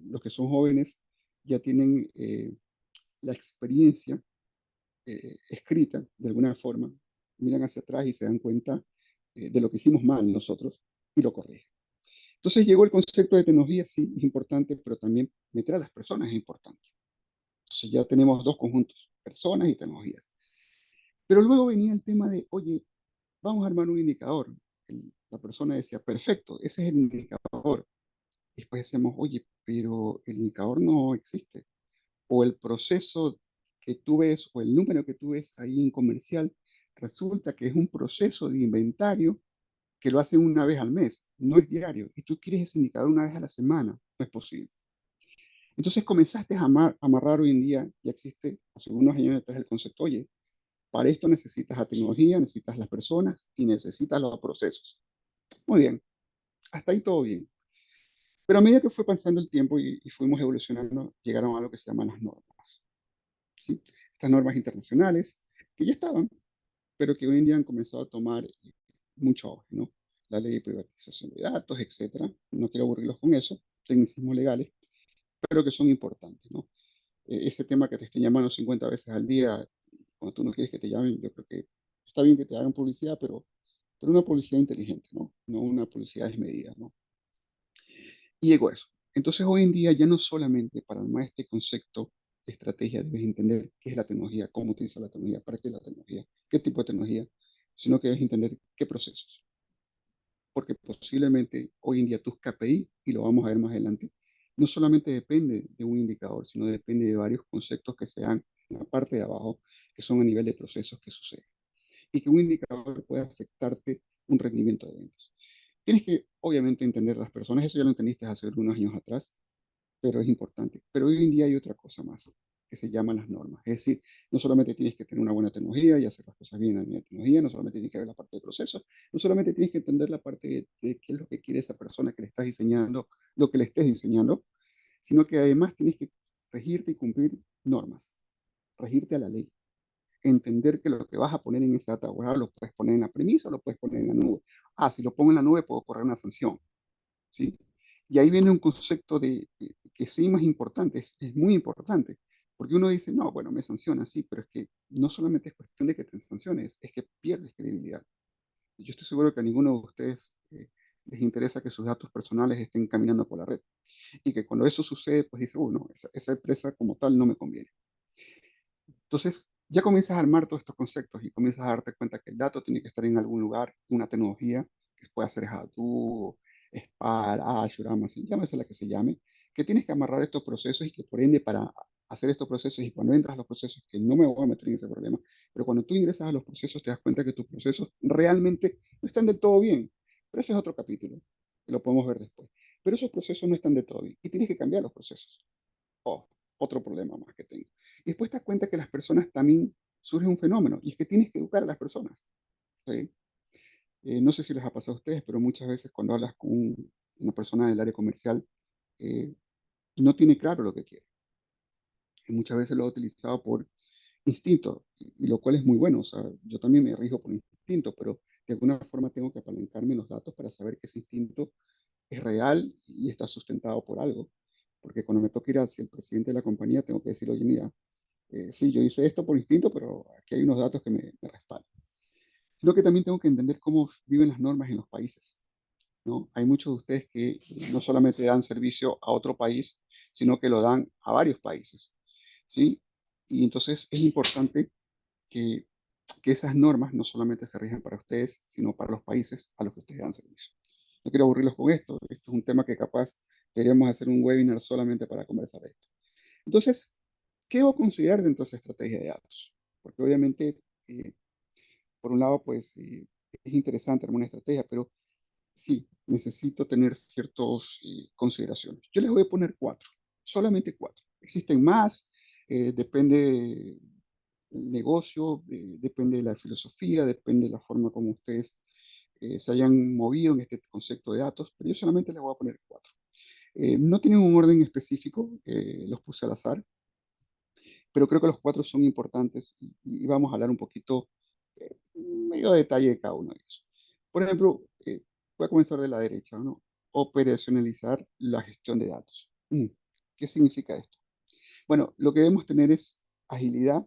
Los que son jóvenes ya tienen la experiencia escrita de alguna forma, miran hacia atrás y se dan cuenta de lo que hicimos mal nosotros y lo corrigen. Entonces llegó el concepto de tecnología, sí, es importante, pero también meter a las personas es importante. Entonces ya tenemos dos conjuntos, personas y tecnologías. Pero luego venía el tema de, oye, vamos a armar un indicador. La persona decía, perfecto, ese es el indicador. Y después decimos, oye, pero el indicador no existe. O el proceso que tú ves o el número que tú ves ahí en comercial, resulta que es un proceso de inventario que lo hacen una vez al mes, no es diario. Y tú quieres ese indicador una vez a la semana, no es posible. Entonces comenzaste a amarrar hoy en día, ya existe hace unos años detrás el concepto, oye, para esto necesitas la tecnología, necesitas las personas y necesitas los procesos. Muy bien, hasta ahí todo bien. Pero a medida que fue pasando el tiempo y fuimos evolucionando, llegaron a lo que se llaman las normas, ¿sí? Estas normas internacionales, que ya estaban, pero que hoy en día han comenzado a tomar mucho auge, ¿no? La ley de privatización de datos, etcétera. No quiero aburrirlos con eso, tecnicismos legales, pero que son importantes, ¿no? Ese tema que te estén llamando 50 veces al día, cuando tú no quieres que te llamen, yo creo que está bien que te hagan publicidad, pero una publicidad inteligente, ¿no? No una publicidad desmedida, ¿no? Y llegó eso. Entonces, hoy en día ya no solamente para armar este concepto de estrategia debes entender qué es la tecnología, cómo utiliza la tecnología, para qué es la tecnología, qué tipo de tecnología, sino que debes entender qué procesos. Porque posiblemente hoy en día tus KPI, y lo vamos a ver más adelante, no solamente depende de un indicador, sino depende de varios conceptos que se dan en la parte de abajo, que son a nivel de procesos que suceden. Y que un indicador puede afectarte un rendimiento de ventas. Tienes que, obviamente, entender a las personas, eso ya lo entendiste hace algunos años atrás, pero es importante. Pero hoy en día hay otra cosa más, que se llaman las normas. Es decir, no solamente tienes que tener una buena tecnología y hacer las cosas bien en la tecnología, no solamente tienes que ver la parte de procesos, no solamente tienes que entender la parte de qué es lo que quiere esa persona que le estás diseñando, lo que le estés diseñando, sino que además tienes que regirte y cumplir normas, regirte a la ley. Entender que lo que vas a poner en esa data warehouse lo puedes poner en la premisa o lo puedes poner en la nube. Ah, si lo pongo en la nube puedo correr una sanción, ¿sí? Y ahí viene un concepto de que sí más importante, es muy importante. Porque uno dice, no, bueno, me sancionan, sí, pero es que no solamente es cuestión de que te sanciones, es que pierdes credibilidad. Yo estoy seguro que a ninguno de ustedes les interesa que sus datos personales estén caminando por la red. Y que cuando eso sucede, pues dice, no, esa empresa como tal no me conviene. Entonces, ya comienzas a armar todos estos conceptos y comienzas a darte cuenta que el dato tiene que estar en algún lugar, una tecnología que pueda ser Hadoop, Spark, Azure, Amazon, llámese la que se llame, que tienes que amarrar estos procesos y que por ende para hacer estos procesos y cuando entras a los procesos, que no me voy a meter en ese problema, pero cuando tú ingresas a los procesos te das cuenta que tus procesos realmente no están del todo bien. Pero ese es otro capítulo, que lo podemos ver después. Pero esos procesos no están del todo bien y tienes que cambiar los procesos. Oh, otro problema más que tengo. Y después te das cuenta que las personas también surge un fenómeno, y es que tienes que educar a las personas. ¿Sí? No sé si les ha pasado a ustedes, pero muchas veces cuando hablas con una persona del área comercial, eh, no tiene claro lo que quiere. Y muchas veces lo ha utilizado por instinto, y lo cual es muy bueno. O sea, yo también me rijo por instinto, pero de alguna forma tengo que apalancarme en los datos para saber que ese instinto es real y está sustentado por algo. Porque cuando me toca ir hacia el presidente de la compañía, tengo que decir, oye, mira, sí, yo hice esto por instinto, pero aquí hay unos datos que me respaldan. Sino que también tengo que entender cómo viven las normas en los países, ¿no? Hay muchos de ustedes que no solamente dan servicio a otro país, sino que lo dan a varios países, ¿sí? Y entonces es importante que, que esas normas no solamente se rijan para ustedes, sino para los países a los que ustedes dan servicio. No quiero aburrirlos con esto. Esto es un tema que capaz deberíamos hacer un webinar solamente para conversar de esto. Entonces, ¿qué debo considerar dentro de esa estrategia de datos? Porque obviamente, por un lado, pues es interesante armar una estrategia, pero sí, necesito tener ciertas consideraciones. Yo les voy a poner cuatro, solamente cuatro. Existen más, depende del negocio, depende de la filosofía, depende de la forma como ustedes se hayan movido en este concepto de datos, pero yo solamente les voy a poner cuatro. No tienen un orden específico, los puse al azar, pero creo que los cuatro son importantes y vamos a hablar un poquito, medio a detalle de cada uno de ellos. Por ejemplo, voy a comenzar de la derecha, ¿no? Operacionalizar la gestión de datos. ¿Qué significa esto? Bueno, lo que debemos tener es agilidad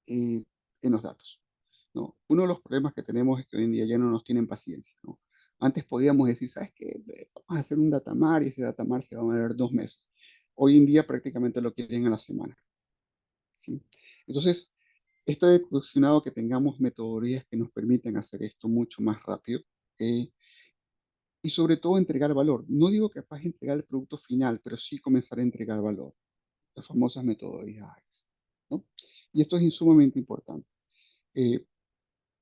eh, en los datos, ¿no? Uno de los problemas que tenemos es que hoy en día ya no nos tienen paciencia, ¿no? Antes podíamos decir, ¿sabes qué? Vamos a hacer un datamar y ese datamar se va a mover 2 meses. Hoy en día prácticamente lo quieren a la semana, ¿sí? Entonces, esto ha ocasionado que tengamos metodologías que nos permiten hacer esto mucho más rápido eh, y sobre todo entregar valor. No digo que capaz de entregar el producto final, pero sí comenzar a entregar valor. Las famosas metodologías AIS, ¿no? Y esto es sumamente importante. Eh,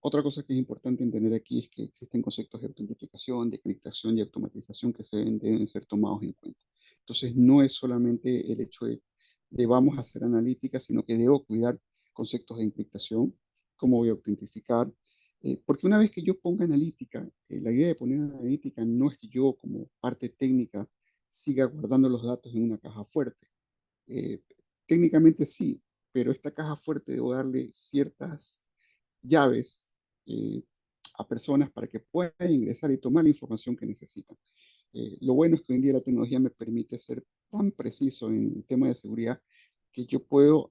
Otra cosa que es importante entender aquí es que existen conceptos de autentificación, de criptación y automatización que deben ser tomados en cuenta. Entonces, no es solamente el hecho de vamos a hacer analítica, sino que debo cuidar conceptos de encriptación, cómo voy a autentificar. Porque una vez que yo ponga analítica, la idea de poner analítica no es que yo como parte técnica siga guardando los datos en una caja fuerte. Eh, Técnicamente sí, pero esta caja fuerte debo darle ciertas llaves eh, a personas para que puedan ingresar y tomar la información que necesitan. Lo bueno es que hoy en día la tecnología me permite ser tan preciso en el tema de seguridad que yo puedo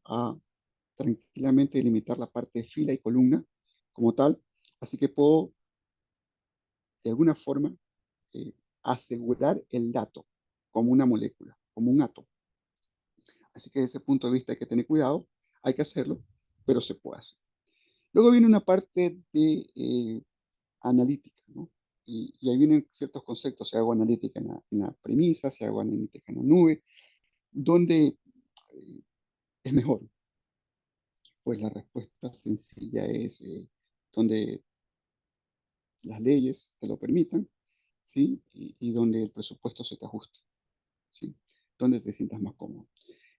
tranquilamente delimitar la parte de fila y columna como tal, así que puedo de alguna forma eh, asegurar el dato como una molécula, como un átomo. Así que desde ese punto de vista hay que tener cuidado, hay que hacerlo, pero se puede hacer. Luego viene una parte de analítica, ¿no? Y ahí vienen ciertos conceptos, si hago analítica en la premisa, si hago analítica en la nube, donde es mejor. Pues la respuesta sencilla es donde las leyes te lo permitan, ¿sí? Y donde el presupuesto se te ajuste, ¿sí? Donde te sientas más cómodo.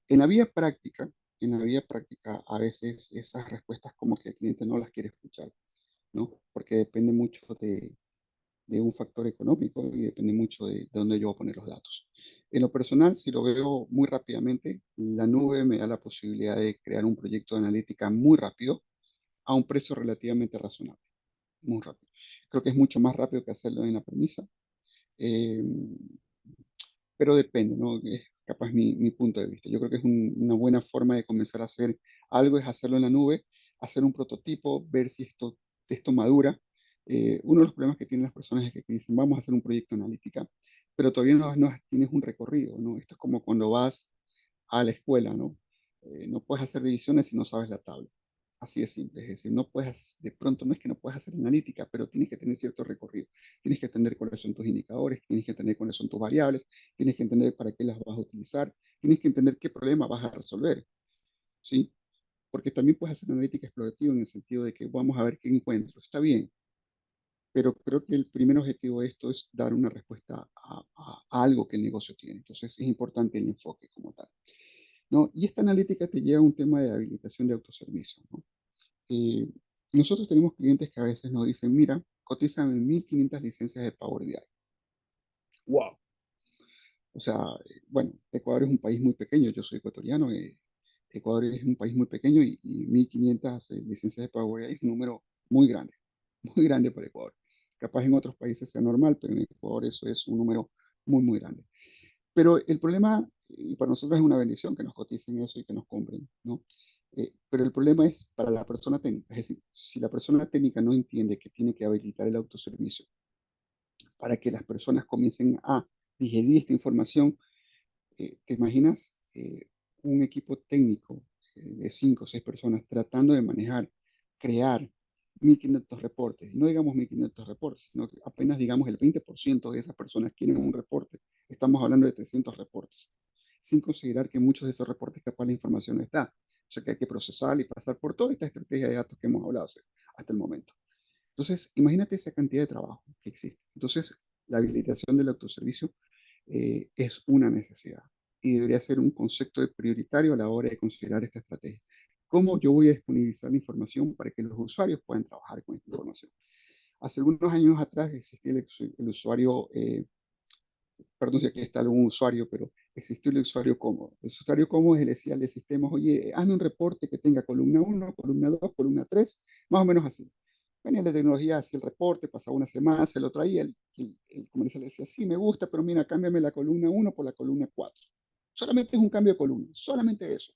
En la vía práctica, en la vía práctica, a veces esas respuestas como que el cliente no las quiere escuchar, ¿no? Porque depende mucho de un factor económico y depende mucho de dónde yo voy a poner los datos. En lo personal, si lo veo muy rápidamente, la nube me da la posibilidad de crear un proyecto de analítica muy rápido a un precio relativamente razonable, muy rápido. Creo que es mucho más rápido que hacerlo en la premisa. Eh, pero depende, ¿no? Es capaz mi punto de vista. Yo creo que es una buena forma de comenzar a hacer algo, es hacerlo en la nube, hacer un prototipo, ver si esto madura. Uno de los problemas que tienen las personas es que dicen, vamos a hacer un proyecto analítica, pero todavía no tienes un recorrido, ¿no? Esto es como cuando vas a la escuela, ¿no? No puedes hacer divisiones si no sabes la tabla. Así de simple, es decir, no puedes, de pronto no es que no puedas hacer analítica, pero tienes que tener cierto recorrido. Tienes que entender cuáles son tus indicadores, tienes que entender cuáles son tus variables, tienes que entender para qué las vas a utilizar, tienes que entender qué problema vas a resolver, ¿sí? Porque también puedes hacer analítica explorativa en el sentido de que vamos a ver qué encuentro. Está bien, pero creo que el primer objetivo de esto es dar una respuesta a algo que el negocio tiene. Entonces es importante el enfoque como tal, ¿no? Y esta analítica te lleva a un tema de habilitación de autoservicio, ¿no? Eh, nosotros tenemos clientes que a veces nos dicen, mira, cotízame 1.500 licencias de Power BI. ¡Wow! O sea, bueno, Ecuador es un país muy pequeño, yo soy ecuatoriano, Ecuador es un país muy pequeño y 1.500 licencias de Power BI es un número muy grande, muy grande para Ecuador. Capaz en otros países sea normal, pero en Ecuador eso es un número muy, muy grande. Pero el problema, y para nosotros es una bendición que nos coticen eso y que nos compren, ¿no? Pero el problema es para la persona técnica. Es decir, si la persona técnica no entiende que tiene que habilitar el autoservicio para que las personas comiencen a digerir esta información, ¿te imaginas un equipo técnico de 5 o 6 personas tratando de manejar, crear 1.500 reportes? Y no digamos 1.500 reportes, sino que apenas digamos el 20% de esas personas quieren un reporte. Estamos hablando de 300 reportes, sin considerar que muchos de esos reportes capaz la información no está. O sea que hay que procesar y pasar por toda esta estrategia de datos que hemos hablado hasta el momento. Entonces, imagínate esa cantidad de trabajo que existe. Entonces, la habilitación del autoservicio es una necesidad y debería ser un concepto de prioritario a la hora de considerar esta estrategia. ¿Cómo yo voy a disponibilizar la información para que los usuarios puedan trabajar con esta información? Hace algunos años atrás existía el usuario, perdón si aquí está algún usuario, pero existió el usuario cómodo. El usuario cómodo es el decía al sistema, oye, hazme un reporte que tenga columna 1, columna 2, columna 3, más o menos así. Venía la tecnología, hacía el reporte, pasaba una semana, se lo traía, el comercial decía, sí, me gusta, pero mira, cámbiame la columna 1 por la columna 4. Solamente es un cambio de columna, solamente eso.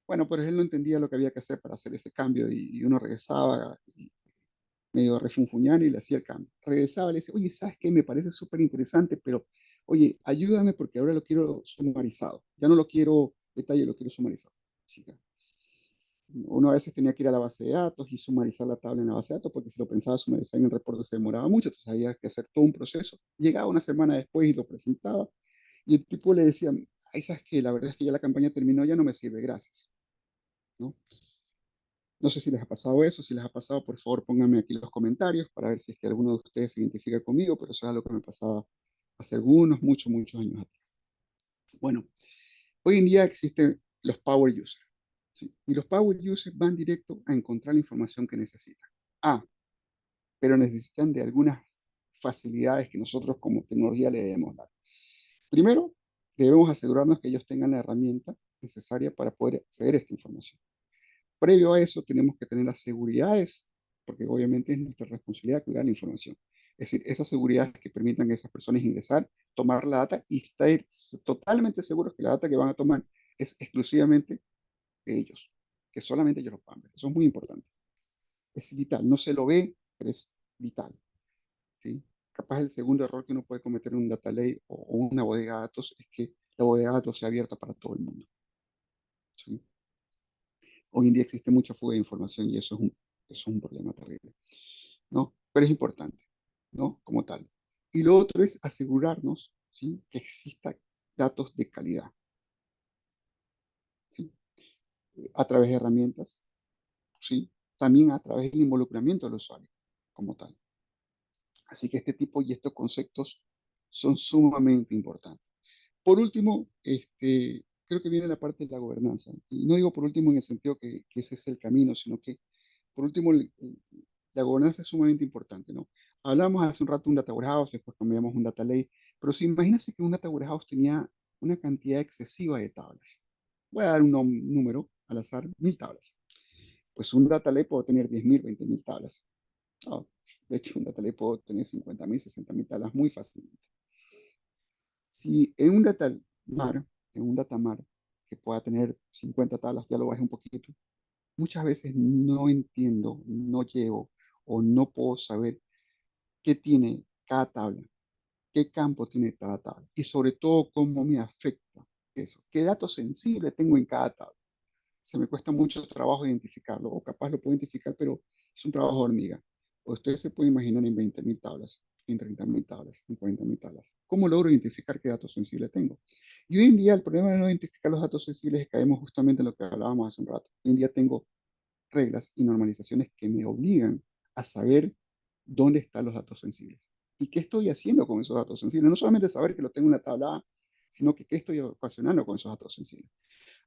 Bueno, pero él no entendía lo que había que hacer para hacer ese cambio y uno regresaba y medio refunfuñando y le hacía el cambio. Regresaba y le decía, oye, ¿sabes qué? Me parece súper interesante, pero oye, ayúdame porque ahora lo quiero sumarizado. Ya no lo quiero detalle, lo quiero sumarizado. Chica, uno a veces tenía que ir a la base de datos y sumarizar la tabla en la base de datos, porque si lo pensaba sumarizar en el reporte se demoraba mucho, entonces había que hacer todo un proceso. Llegaba una semana después y lo presentaba, y el tipo le decía, ay, ¿sabes qué? La verdad es que ya la campaña terminó, ya no me sirve, gracias, ¿no? No sé si les ha pasado eso, si les ha pasado, por favor pónganme aquí en los comentarios para ver si es que alguno de ustedes se identifica conmigo, pero eso es algo que me pasaba hace algunos, muchos años atrás. Bueno, hoy en día existen los Power Users, ¿sí? Y los Power Users van directo a encontrar la información que necesitan. Ah, pero necesitan de algunas facilidades que nosotros como tecnología le debemos dar. Primero, debemos asegurarnos que ellos tengan la herramienta necesaria para poder acceder a esta información. Previo a eso, tenemos que tener las seguridades, porque obviamente es nuestra responsabilidad cuidar la información. Es decir, esas seguridades que permitan a esas personas ingresar, tomar la data y estar totalmente seguros que la data que van a tomar es exclusivamente de ellos, que solamente ellos lo puedan ver. Eso es muy importante. Es vital, no se lo ve, pero es vital, ¿sí? Capaz el segundo error que uno puede cometer en un data lake o una bodega de datos es que la bodega de datos sea abierta para todo el mundo, ¿sí? Hoy en día existe mucha fuga de información y eso es un problema terrible, ¿no? Pero es importante, ¿no? Como tal. Y lo otro es asegurarnos, ¿sí? Que exista datos de calidad, ¿sí? A través de herramientas, ¿sí? También a través del involucramiento del usuario, como tal. Así que este tipo y estos conceptos son sumamente importantes. Por último, creo que viene la parte de la gobernanza. Y no digo por último en el sentido que ese es el camino, sino que por último, la gobernanza es sumamente importante, ¿no? Hablamos hace un rato de un data warehouse, después cambiamos un data lake, pero si imagínense que un data warehouse tenía una cantidad excesiva de tablas. Voy a dar un número al azar, 1.000 tablas. Pues un data lake puede tener 10.000, 20.000 tablas. No, de hecho, un data lake puede tener 50.000, 60.000 tablas muy fácilmente. Si en un datamar que pueda tener 50 tablas, ya lo bajé un poquito, muchas veces no entiendo, no llego o no puedo saber qué tiene cada tabla, qué campo tiene cada tabla y sobre todo cómo me afecta eso, qué datos sensibles tengo en cada tabla. Se me cuesta mucho trabajo identificarlo, o capaz lo puedo identificar, pero es un trabajo de hormiga. O usted se puede imaginar en 20.000 tablas, en 30.000 tablas, en 40.000 tablas. ¿Cómo logro identificar qué datos sensibles tengo? Y hoy en día el problema de no identificar los datos sensibles es que caemos justamente en lo que hablábamos hace un rato. Hoy en día tengo reglas y normalizaciones que me obligan a saber dónde están los datos sensibles y qué estoy haciendo con esos datos sensibles. No solamente saber que lo tengo en una tabla A, sino que qué estoy ocasionando con esos datos sensibles.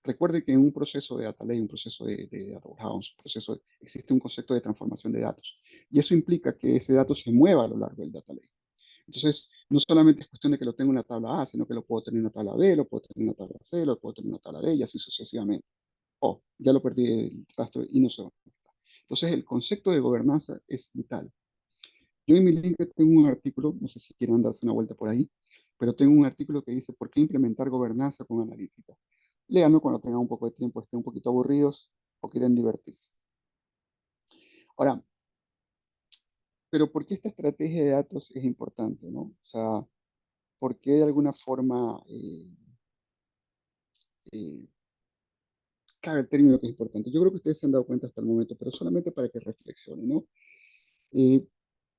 Recuerde que en un proceso de data lake, un proceso de data warehouse, existe un concepto de transformación de datos. Y eso implica que ese dato se mueva a lo largo del data lake. Entonces, no solamente es cuestión de que lo tenga en una tabla A, sino que lo puedo tener en una tabla B, lo puedo tener en una tabla C, lo puedo tener en una tabla D y así sucesivamente. Oh, ya lo perdí el rastro y no sé dónde está. Entonces, el concepto de gobernanza es vital. Yo en mi link tengo un artículo, no sé si quieren darse una vuelta por ahí, pero tengo un artículo que dice ¿por qué implementar gobernanza con analítica? Léanlo cuando tengan un poco de tiempo, estén un poquito aburridos o quieren divertirse. Ahora, pero ¿por qué esta estrategia de datos es importante, no? O sea, ¿por qué de alguna forma eh, cabe el término que es importante? Yo creo que ustedes se han dado cuenta hasta el momento, pero solamente para que reflexionen, ¿no? Eh,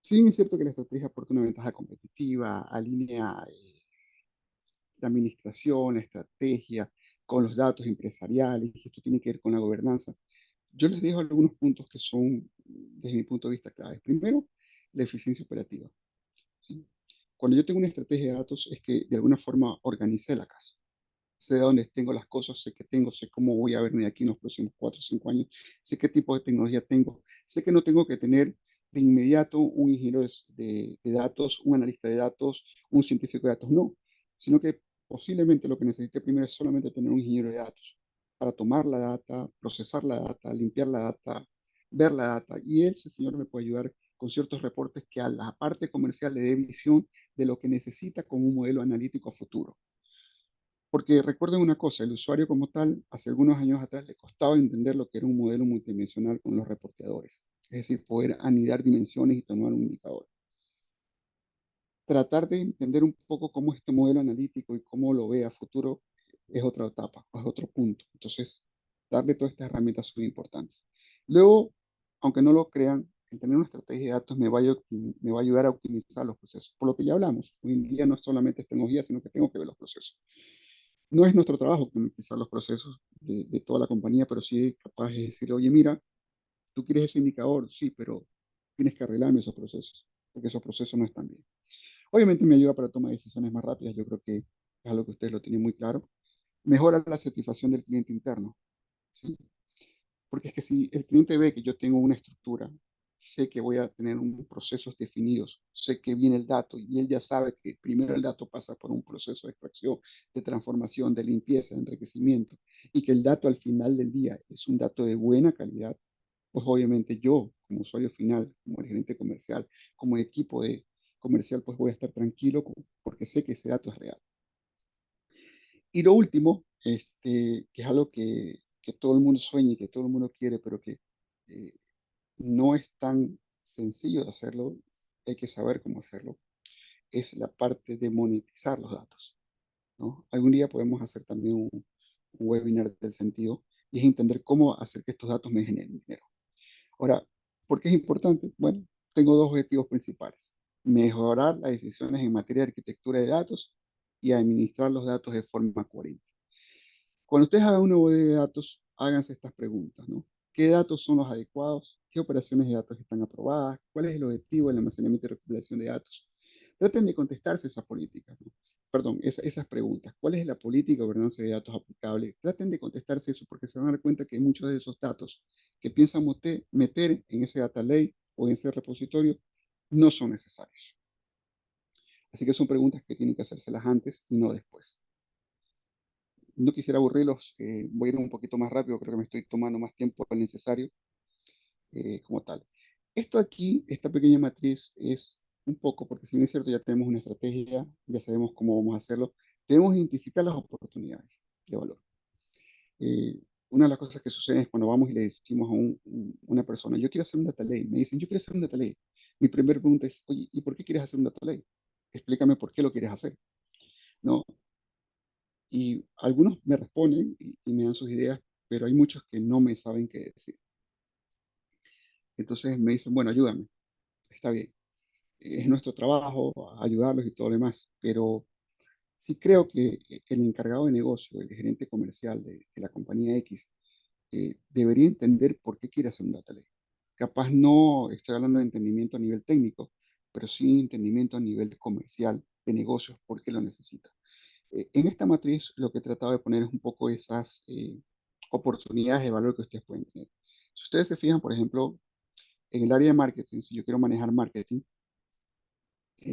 si bien es cierto que la estrategia aporta una ventaja competitiva, alinea la administración, la estrategia, con los datos empresariales, y esto tiene que ver con la gobernanza. Yo les dejo algunos puntos que son, desde mi punto de vista, claves. Primero, la eficiencia operativa. ¿Sí? Cuando yo tengo una estrategia de datos, es que de alguna forma organicé la casa. Sé dónde tengo las cosas, sé qué tengo, sé cómo voy a verme de aquí en los próximos 4 o 5 años, sé qué tipo de tecnología tengo, sé que no tengo que tener de inmediato un ingeniero de datos, un analista de datos, un científico de datos, no, sino que posiblemente lo que necesite primero es solamente tener un ingeniero de datos para tomar la data, procesar la data, limpiar la data, ver la data, y ese señor me puede ayudar con ciertos reportes que a la parte comercial le dé visión de lo que necesita como un modelo analítico a futuro. Porque recuerden una cosa, el usuario como tal, hace algunos años atrás le costaba entender lo que era un modelo multidimensional con los reporteadores. Es decir, poder anidar dimensiones y tomar un indicador. Tratar de entender un poco cómo es este modelo analítico y cómo lo ve a futuro es otra etapa, es otro punto. Entonces, darle todas estas herramientas son importantes. Luego, aunque no lo crean, el tener una estrategia de datos me va a ayudar a optimizar los procesos. Por lo que ya hablamos, hoy en día no solamente es tecnología, sino que tengo que ver los procesos. No es nuestro trabajo optimizar los procesos de toda la compañía, pero sí es capaz de decir, oye, mira, tú quieres ese indicador, sí, pero tienes que arreglarme esos procesos, porque esos procesos no están bien. Obviamente me ayuda para tomar decisiones más rápidas, yo creo que es algo que ustedes lo tienen muy claro. Mejora la satisfacción del cliente interno, ¿sí? Porque es que si el cliente ve que yo tengo una estructura, sé que voy a tener unos procesos definidos, sé que viene el dato y él ya sabe que primero el dato pasa por un proceso de extracción, de transformación, de limpieza, de enriquecimiento y que el dato al final del día es un dato de buena calidad, pues obviamente yo, como usuario final, como el gerente comercial, como equipo de comercial, pues voy a estar tranquilo porque sé que ese dato es real. Y lo último, que es algo que todo el mundo sueña y que todo el mundo quiere, pero que eh, no es tan sencillo de hacerlo, hay que saber cómo hacerlo, es la parte de monetizar los datos, ¿no? Algún día podemos hacer también un webinar del sentido y es entender cómo hacer que estos datos me generen dinero. Ahora, ¿por qué es importante? Bueno, tengo dos objetivos principales. Mejorar las decisiones en materia de arquitectura de datos y administrar los datos de forma coherente. Cuando ustedes hagan una base de datos, háganse estas preguntas, ¿no? ¿Qué datos son los adecuados? ¿Qué operaciones de datos están aprobadas? ¿Cuál es el objetivo del almacenamiento y recopilación de datos? Traten de contestarse esas políticas, ¿no? Perdón, esas preguntas. ¿Cuál es la política de gobernanza de datos aplicable? Traten de contestarse eso porque se van a dar cuenta que muchos de esos datos que piensan meter en ese data lake o en ese repositorio no son necesarios. Así que son preguntas que tienen que hacérselas antes y no después. No quisiera aburrirlos, voy a ir un poquito más rápido, creo que me estoy tomando más tiempo del necesario como tal. Esto aquí, esta pequeña matriz es un poco, porque si bien es cierto, ya tenemos una estrategia, ya sabemos cómo vamos a hacerlo, debemos identificar las oportunidades de valor. Eh, una de las cosas que sucede es cuando vamos y le decimos a una persona, yo quiero hacer un data lake, me dicen, yo quiero hacer un data lake. Mi primera pregunta es, oye, ¿y por qué quieres hacer un data lake? Explícame por qué lo quieres hacer, ¿no? Y algunos me responden y me dan sus ideas, pero hay muchos que no me saben qué decir. Entonces me dicen, bueno, ayúdame, está bien. Es nuestro trabajo ayudarlos y todo lo demás, pero sí creo que el encargado de negocio, el gerente comercial de la compañía X, debería entender por qué quiere hacer un data lake. Capaz no estoy hablando de entendimiento a nivel técnico, pero sí entendimiento a nivel comercial, de negocios, por qué lo necesita. En esta matriz lo que he tratado de poner es un poco esas oportunidades de valor que ustedes pueden tener. Si ustedes se fijan, por ejemplo, en el área de marketing, si yo quiero manejar marketing,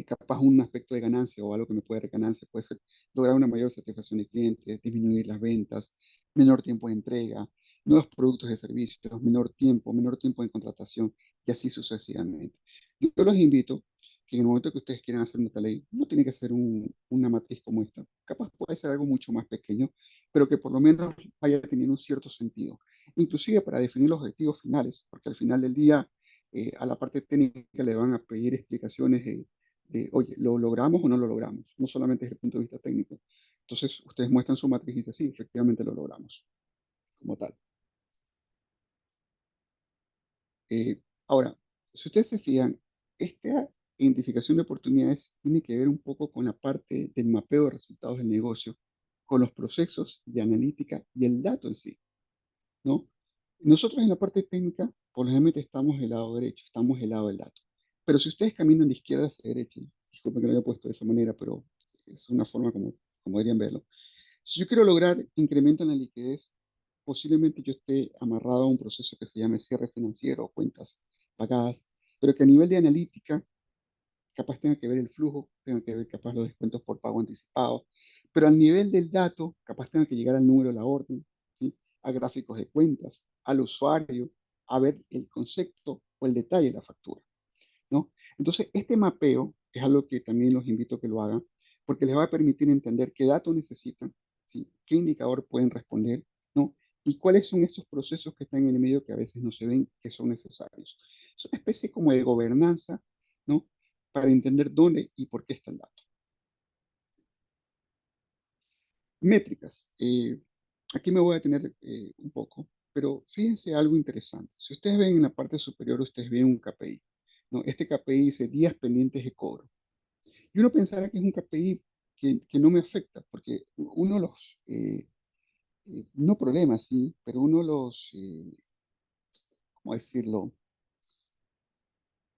capaz un aspecto de ganancia o algo que me puede dar ganancia puede ser lograr una mayor satisfacción de clientes, disminuir las ventas, menor tiempo de entrega, nuevos productos y servicios, menor tiempo de contratación y así sucesivamente. Yo los invito que en el momento que ustedes quieran hacer una ley, no tiene que ser una matriz como esta, capaz puede ser algo mucho más pequeño, pero que por lo menos vaya teniendo un cierto sentido, inclusive para definir los objetivos finales, porque al final del día a la parte técnica le van a pedir explicaciones oye, ¿lo logramos o no lo logramos? No solamente desde el punto de vista técnico. Entonces, ustedes muestran su matriz y dicen, sí, efectivamente lo logramos, como tal. Ahora, si ustedes se fijan, esta identificación de oportunidades tiene que ver un poco con la parte del mapeo de resultados del negocio, con los procesos de analítica y el dato en sí, ¿no? Nosotros en la parte técnica, por lo general estamos del lado derecho, estamos del lado del dato. Pero si ustedes caminan de izquierda hacia derecha, disculpen que lo haya puesto de esa manera, pero es una forma como deberían verlo. Si yo quiero lograr incremento en la liquidez, posiblemente yo esté amarrado a un proceso que se llame cierre financiero, cuentas pagadas, pero que a nivel de analítica capaz tenga que ver el flujo, tenga que ver capaz los descuentos por pago anticipado, pero al nivel del dato, capaz tenga que llegar al número de la orden, ¿sí? A gráficos de cuentas, al usuario, a ver el concepto o el detalle de la factura, ¿no? Entonces, este mapeo es algo que también los invito a que lo hagan, porque les va a permitir entender qué datos necesitan, ¿sí? Qué indicador pueden responder, ¿no? Y cuáles son estos procesos que están en el medio que a veces no se ven que son necesarios. Es una especie como de gobernanza, ¿no? Para entender dónde y por qué está el dato. Métricas. Aquí me voy a tener un poco, pero fíjense algo interesante. Si ustedes ven en la parte superior, ustedes ven un KPI, ¿no? Este KPI dice días pendientes de cobro. Y uno pensará que es un KPI que no me afecta, porque uno los, no problemas, sí, pero uno los, ¿cómo decirlo?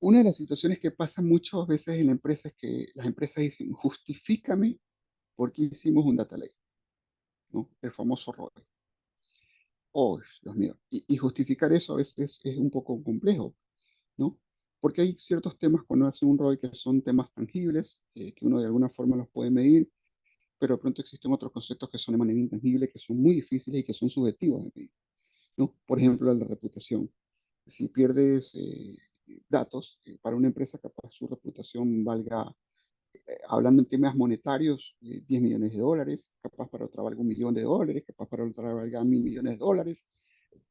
Una de las situaciones que pasa muchas veces en la empresa es que las empresas dicen, justifícame por qué hicimos un data lake, ¿no? El famoso ROI. Oh, Dios mío. Y justificar eso a veces es un poco complejo, ¿no? Porque hay ciertos temas cuando hace un ROI que son temas tangibles, que uno de alguna forma los puede medir, pero de pronto existen otros conceptos que son de manera intangible, que son muy difíciles y que son subjetivos de medir, ¿no? Por ejemplo, la reputación. Si pierdes datos, para una empresa capaz su reputación valga, hablando en temas monetarios, 10 millones de dólares, capaz para otra valga 1 millón de dólares, capaz para otra valga 1.000 millones de dólares,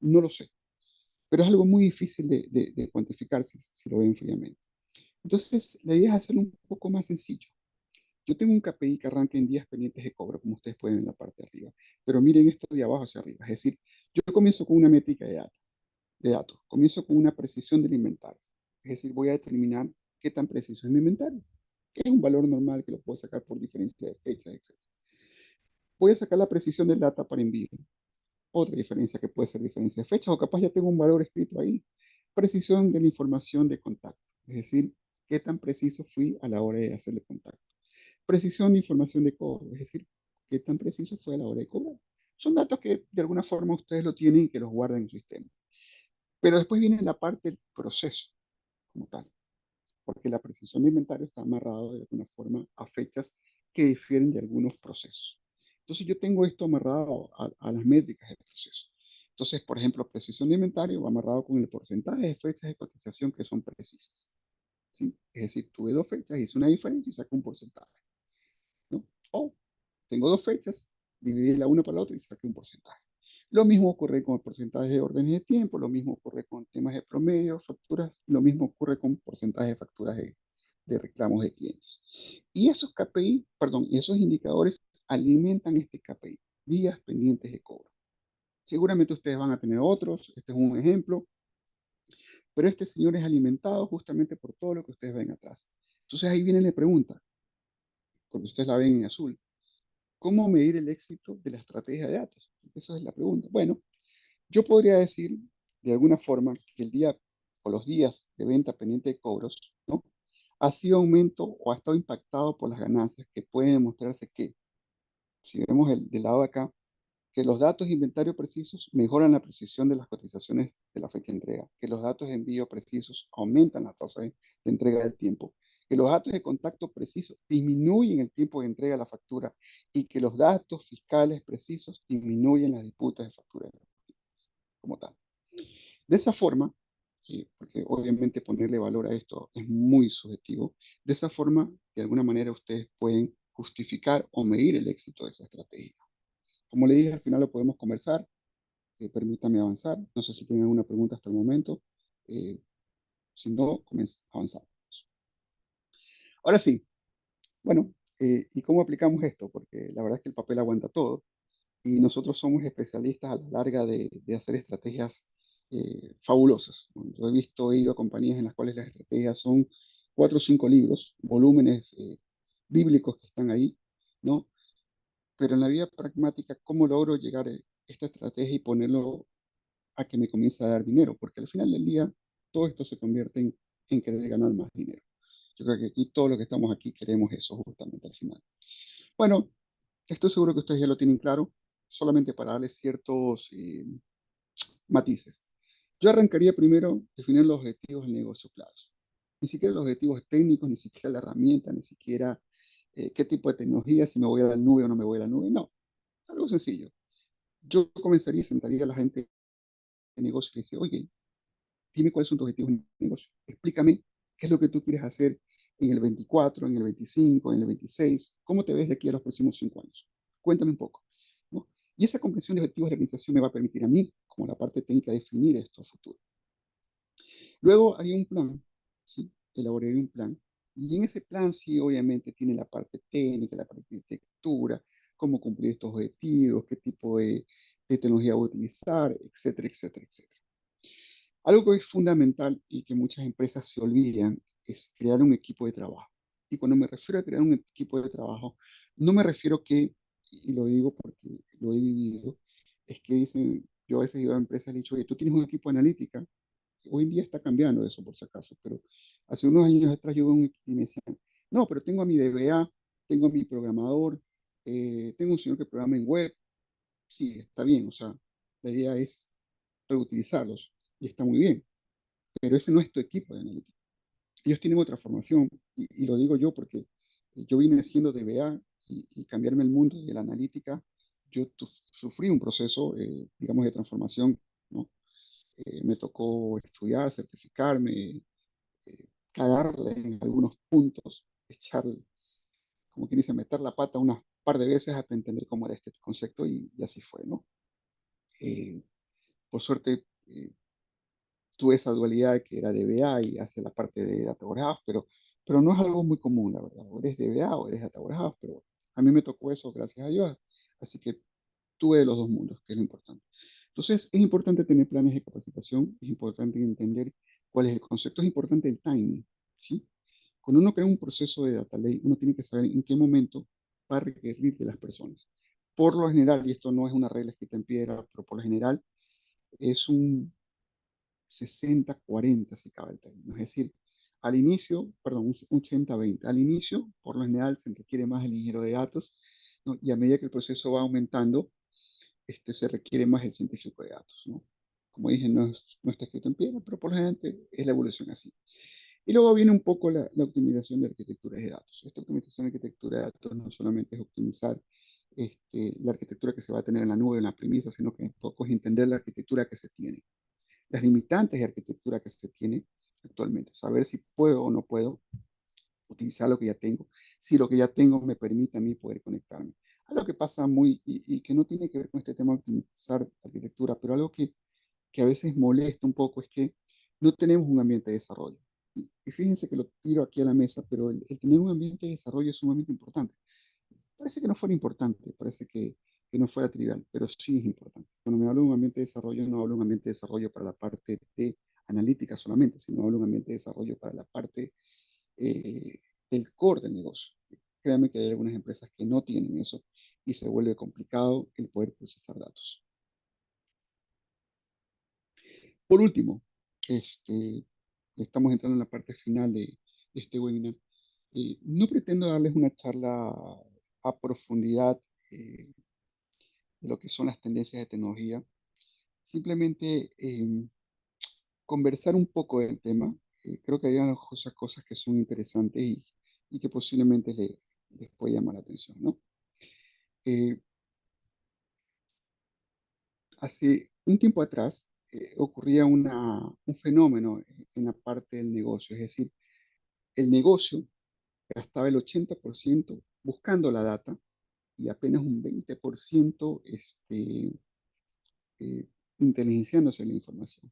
no lo sé, pero es algo muy difícil de cuantificar si lo ven fríamente. Entonces, la idea es hacerlo un poco más sencillo. Yo tengo un KPI que arranca en días pendientes de cobro, como ustedes pueden ver en la parte de arriba. Pero miren esto de abajo hacia arriba. Es decir, yo comienzo con una métrica de datos. Comienzo con una precisión del inventario. Es decir, voy a determinar qué tan preciso es mi inventario, que es un valor normal que lo puedo sacar por diferencia de fechas, etc. Voy a sacar la precisión del data para envío. Otra diferencia que puede ser diferencia de fechas o capaz ya tengo un valor escrito ahí. Precisión de la información de contacto. Es decir, qué tan preciso fui a la hora de hacerle contacto. Precisión de información de cobro, es decir, qué tan preciso fue a la hora de cobrar. Son datos que de alguna forma ustedes lo tienen y que los guardan en el sistema. Pero después viene la parte del proceso como tal, porque la precisión de inventario está amarrado de alguna forma a fechas que difieren de algunos procesos. Entonces yo tengo esto amarrado a las métricas del proceso. Entonces, por ejemplo, precisión de inventario va amarrado con el porcentaje de fechas de cotización que son precisas. ¿sí? Es decir, tuve dos fechas, hice una diferencia y saqué un porcentaje, ¿no? O tengo dos fechas, dividí la una para la otra y saqué un porcentaje. Lo mismo ocurre con el porcentaje de órdenes de tiempo, lo mismo ocurre con temas de promedio, facturas, lo mismo ocurre con porcentaje de facturas de reclamos de clientes. Y esos KPI, perdón, y esos indicadores alimentan este KPI, días pendientes de cobro. Seguramente ustedes van a tener otros, este es un ejemplo, pero este señor es alimentado justamente por todo lo que ustedes ven atrás. Entonces ahí viene la pregunta, porque ustedes la ven en azul. ¿Cómo medir el éxito de la estrategia de datos? Esa es la pregunta. Bueno, yo podría decir de alguna forma que el día o los días de venta pendiente de cobros, ¿no? Ha sido aumento o ha estado impactado por las ganancias que pueden demostrarse que, si vemos el del lado de acá, que los datos de inventario precisos mejoran la precisión de las cotizaciones de la fecha de entrega, que los datos de envío precisos aumentan la tasa de entrega del tiempo, que los datos de contacto precisos disminuyen el tiempo de entrega de la factura y que los datos fiscales precisos disminuyen las disputas de factura como tal. De esa forma, porque obviamente ponerle valor a esto es muy subjetivo, de esa forma, de alguna manera ustedes pueden justificar o medir el éxito de esa estrategia. Como le dije, al final lo podemos conversar. Permítame avanzar. No sé si tienen alguna pregunta hasta el momento. Eh, si no, avanzamos. Ahora sí, bueno, ¿y cómo aplicamos esto? Porque la verdad es que el papel aguanta todo y nosotros somos especialistas a la larga de hacer estrategias fabulosas. Yo he visto, he ido a compañías en las cuales las estrategias son 4 o 5 libros, volúmenes bíblicos que están ahí, ¿no? Pero en la vida pragmática, ¿cómo logro llegar a esta estrategia y ponerlo a que me comience a dar dinero? Porque al final del día, todo esto se convierte en querer ganar más dinero. Yo creo que aquí todos los que estamos aquí queremos eso justamente al final. Bueno, estoy seguro que ustedes ya lo tienen claro, solamente para darles ciertos matices. Yo arrancaría primero definiendo los objetivos del negocio claros. Ni siquiera los objetivos técnicos, ni siquiera la herramienta, ni siquiera qué tipo de tecnología, si me voy a la nube o no me voy a la nube. No, algo sencillo. Yo comenzaría y sentaría a la gente de negocio y le dice, oye, dime cuáles son tus objetivos en el negocio. Explícame qué es lo que tú quieres hacer en el 24, en el 25, en el 26. ¿Cómo te ves de aquí a los próximos 5 años? Cuéntame un poco, ¿no? Y esa comprensión de objetivos de la organización me va a permitir a mí, como la parte técnica, definir esto a futuro. Luego hay un plan, ¿sí? Elaboré un plan. Y en ese plan sí, obviamente, tiene la parte técnica, la parte de arquitectura, cómo cumplir estos objetivos, qué tipo de tecnología voy a utilizar, etcétera, etcétera, etcétera. Algo que es fundamental y que muchas empresas se olvidan es crear un equipo de trabajo. Y cuando me refiero a crear un equipo de trabajo, no me refiero que, y lo digo porque lo he vivido, es que dicen, yo a veces iba a empresas y le he dicho, oye, tú tienes un equipo de analítica. Hoy en día está cambiando eso por si acaso, pero hace unos años atrás yo iba a un equipo y me decían, no, pero tengo a mi DBA, tengo a mi programador, tengo un señor que programa en web. Sí, está bien, o sea, la idea es reutilizarlos y está muy bien, pero ese no es tu equipo de analítica. Ellos tienen otra formación, y lo digo yo porque yo vine siendo DBA y cambiarme el mundo de la analítica, yo sufrí un proceso, digamos, de transformación, ¿no? Me tocó estudiar, certificarme, cagarle en algunos puntos, echar, como quien dice, meter la pata unas par de veces hasta entender cómo era este concepto y así fue, ¿no? Eh, por suerte, tuve esa dualidad de que era DBA y hace la parte de Data Warehouse, pero no es algo muy común, la verdad. O eres DBA o eres Data Warehouse, pero a mí me tocó eso, gracias a Dios. Así que tuve de los dos mundos, que es lo importante. Entonces, es importante tener planes de capacitación, es importante entender cuál es el concepto, es importante el timing, ¿sí? Cuando uno crea un proceso de data lake, uno tiene que saber en qué momento va a requerir de las personas. Por lo general, y esto no es una regla escrita en piedra, pero por lo general es un 60-40 si cabe el término. Es decir, al inicio, perdón, un 80-20. Al inicio, por lo general, se requiere más el ingeniero de datos, ¿no? Y a medida que el proceso va aumentando, se requiere más el científico de datos, ¿no? Como dije, no está escrito en piedra, pero por lo general es la evolución así. Y luego viene un poco la optimización de arquitecturas de datos. Esta optimización de arquitectura de datos no solamente es optimizar la arquitectura que se va a tener en la nube, en la premisa, sino que un poco es entender la arquitectura que se tiene, las limitantes de arquitectura que se tiene actualmente, saber si puedo o no puedo utilizar lo que ya tengo, si lo que ya tengo me permite a mí poder conectarme. Algo que pasa muy, y que no tiene que ver con este tema de optimizar arquitectura, pero algo que a veces molesta un poco es que no tenemos un ambiente de desarrollo. Y fíjense que lo tiro aquí a la mesa, pero el tener un ambiente de desarrollo es sumamente importante. Parece que no fuera importante, parece que no fuera trivial, pero sí es importante. Cuando me hablo de un ambiente de desarrollo, no hablo de un ambiente de desarrollo para la parte de analítica solamente, sino hablo de un ambiente de desarrollo para la parte eh, del core del negocio. Créanme que hay algunas empresas que no tienen eso y se vuelve complicado el poder procesar datos. Por último, estamos entrando en la parte final de este webinar. No pretendo darles una charla a profundidad eh, de lo que son las tendencias de tecnología, simplemente conversar un poco del tema. Creo que hay unas cosas que son interesantes y que posiblemente les puede llamar la atención, ¿no? Eh, Hace un tiempo atrás ocurría un fenómeno en la parte del negocio, es decir, el negocio gastaba el 80% buscando la data y apenas un 20% eh, inteligenciándose la información,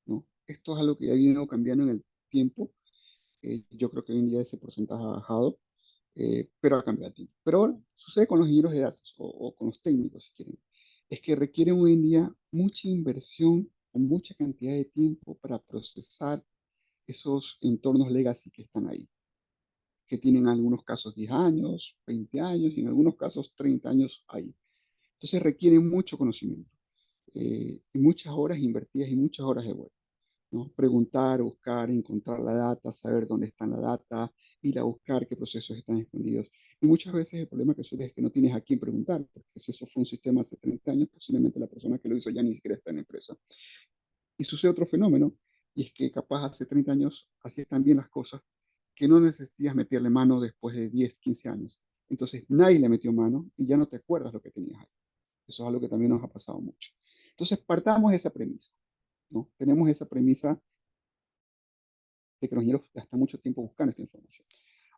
¿no? Esto es algo que ya ha venido cambiando en el tiempo. Yo creo que hoy en día ese porcentaje ha bajado, pero ha cambiado el tiempo. Pero ahora sucede con los ingenieros de datos o con los técnicos, si quieren. Es que requieren hoy en día mucha inversión o mucha cantidad de tiempo para procesar esos entornos legacy que están ahí, que tienen en algunos casos 10 años, 20 años y en algunos casos 30 años ahí. Entonces requieren mucho conocimiento y muchas horas invertidas y muchas horas de vuelo, ¿no? Preguntar, buscar, encontrar la data, saber dónde está la data, ir a buscar qué procesos están escondidos. Y muchas veces el problema que surge es que no tienes a quién preguntar, porque si eso fue un sistema hace 30 años, posiblemente la persona que lo hizo ya ni siquiera está en la empresa. Y sucede otro fenómeno, y es que capaz hace 30 años así están bien las cosas, que no necesitas meterle mano después de 10 15 años. Entonces nadie le metió mano y ya no te acuerdas lo que tenías ahí. Eso es algo que también nos ha pasado mucho. Entonces partamos de esa premisa, ¿no? Tenemos esa premisa de que los ingenieros gastan mucho tiempo buscando esta información.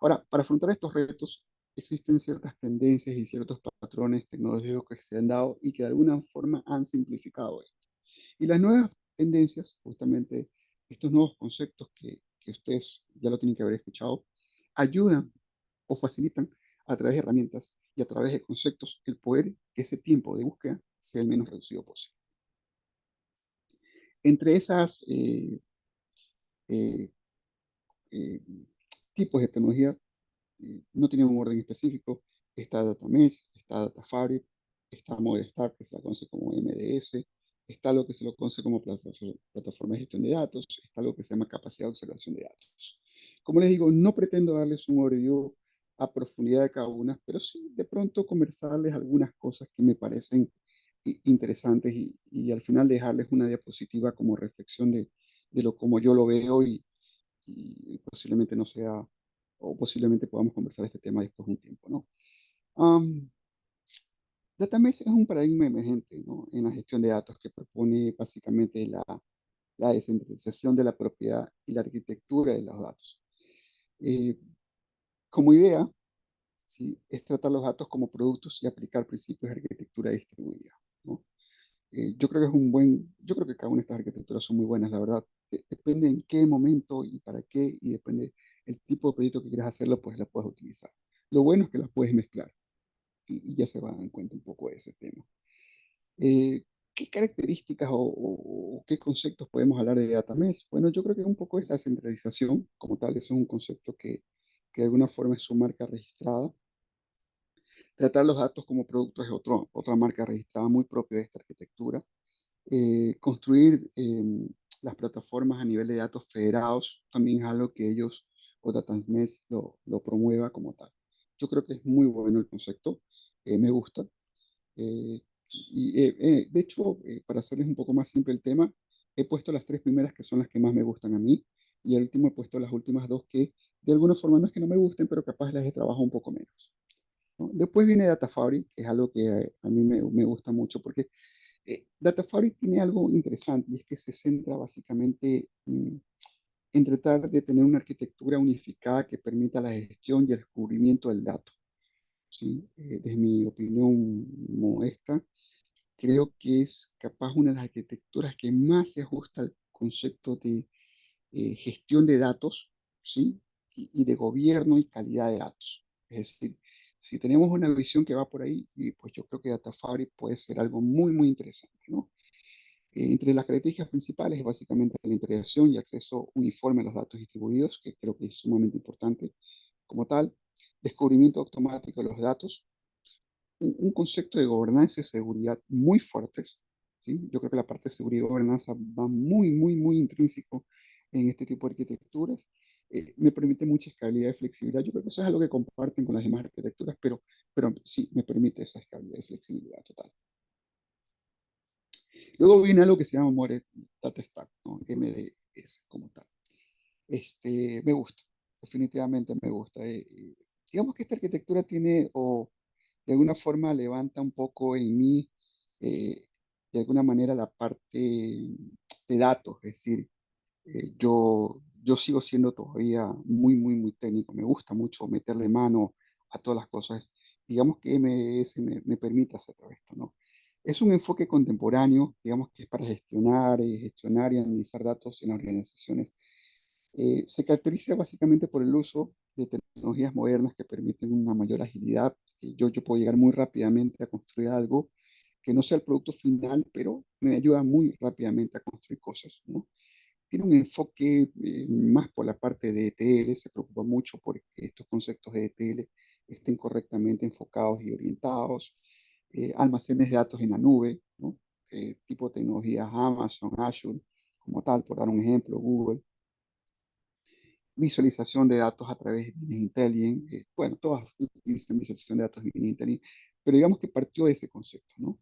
Ahora, para afrontar estos retos, existen ciertas tendencias y ciertos patrones tecnológicos que se han dado y que de alguna forma han simplificado esto. Y las nuevas tendencias, justamente estos nuevos conceptos que ustedes ya lo tienen que haber escuchado, ayudan o facilitan a través de herramientas y a través de conceptos el poder que ese tiempo de búsqueda sea el menos reducido posible. Entre esas eh, eh, tipos de tecnología no tiene un orden específico. Está Data Mesh, está Data Fabric, está ModelStack, que se la conoce como MDS, está lo que se lo conoce como plataforma de gestión de datos, está lo que se llama capacidad de observación de datos. Como les digo, no pretendo darles un overview a profundidad de cada una, pero sí de pronto conversarles algunas cosas que me parecen interesantes y al final dejarles una diapositiva como reflexión de lo como yo lo veo y posiblemente no sea, o posiblemente podamos conversar este tema después de un tiempo, ¿no? Um, Datamess es un paradigma emergente, ¿no? En la gestión de datos que propone básicamente la descentralización de la propiedad y la arquitectura de los datos. Eh, Como idea, ¿sí? Es tratar los datos como productos y aplicar principios de arquitectura distribuida, ¿no? Yo creo que cada una de estas arquitecturas son muy buenas, la verdad. Depende en qué momento y para qué, y depende el tipo de proyecto que quieras hacerlo, pues la puedes utilizar. Lo bueno es que las puedes mezclar y ya se van a dar cuenta un poco de ese tema. ¿Qué características o qué conceptos podemos hablar de Data Mesh? Bueno, yo creo que un poco es la centralización, como tal, eso es un concepto que de alguna forma es su marca registrada. Tratar los datos como productos es otra marca registrada muy propia de esta arquitectura. Construir las plataformas a nivel de datos federados también es algo que ellos o DataMesh lo promueva como tal. Yo creo que es muy bueno el concepto, me gusta. eh, de hecho, para hacerles un poco más simple el tema, he puesto las tres primeras que son las que más me gustan a mí y el último he puesto las últimas dos que de alguna forma no es que no me gusten, pero capaz las he trabajado un poco menos, ¿no? Después viene Data Fabric, que es algo que a mí me gusta mucho porque Data Fabric tiene algo interesante y es que se centra básicamente en tratar de tener una arquitectura unificada que permita la gestión y el descubrimiento del dato. ¿Sí? Desde mi opinión modesta, creo que es capaz una de las arquitecturas que más se ajusta al concepto de gestión de datos, ¿sí? Y de gobierno y calidad de datos. Es decir, si tenemos una visión que va por ahí, y pues yo creo que Data Fabric puede ser algo muy, muy interesante, ¿no? Entre las características principales es básicamente la integración y acceso uniforme a los datos distribuidos, que creo que es sumamente importante como tal, descubrimiento automático de los datos, un concepto de gobernanza y seguridad muy fuertes, ¿sí? Yo creo que la parte de seguridad y gobernanza va muy, muy, muy intrínseco en este tipo de arquitecturas. Me permite mucha escalabilidad y flexibilidad. Yo creo que eso es algo que comparten con las demás arquitecturas, pero sí, me permite esa escalabilidad y flexibilidad total. Luego viene algo que se llama Modern Data Stack, ¿no? MDS como tal. Me gusta, definitivamente me gusta. Digamos que esta arquitectura tiene, o de alguna forma levanta un poco en mí, eh, de alguna manera, la parte de datos. Es decir, yo sigo siendo todavía muy, muy, muy técnico. Me gusta mucho meterle mano a todas las cosas. Digamos que MS me permite hacer esto, ¿no? Es un enfoque contemporáneo, digamos que es para gestionar y analizar datos en organizaciones. Se caracteriza básicamente por el uso de tecnologías modernas que permiten una mayor agilidad. Yo puedo llegar muy rápidamente a construir algo que no sea el producto final, pero me ayuda muy rápidamente a construir cosas, ¿no? Tiene un enfoque más por la parte de ETL, se preocupa mucho por que estos conceptos de ETL estén correctamente enfocados y orientados. Almacenes de datos en la nube, ¿no? Tipo de tecnologías Amazon, Azure, como tal, por dar un ejemplo, Google. Visualización de datos a través de Business Intelligence. Bueno, todas utilizan visualización de datos de Business Intelligence, pero digamos que partió de ese concepto, ¿no?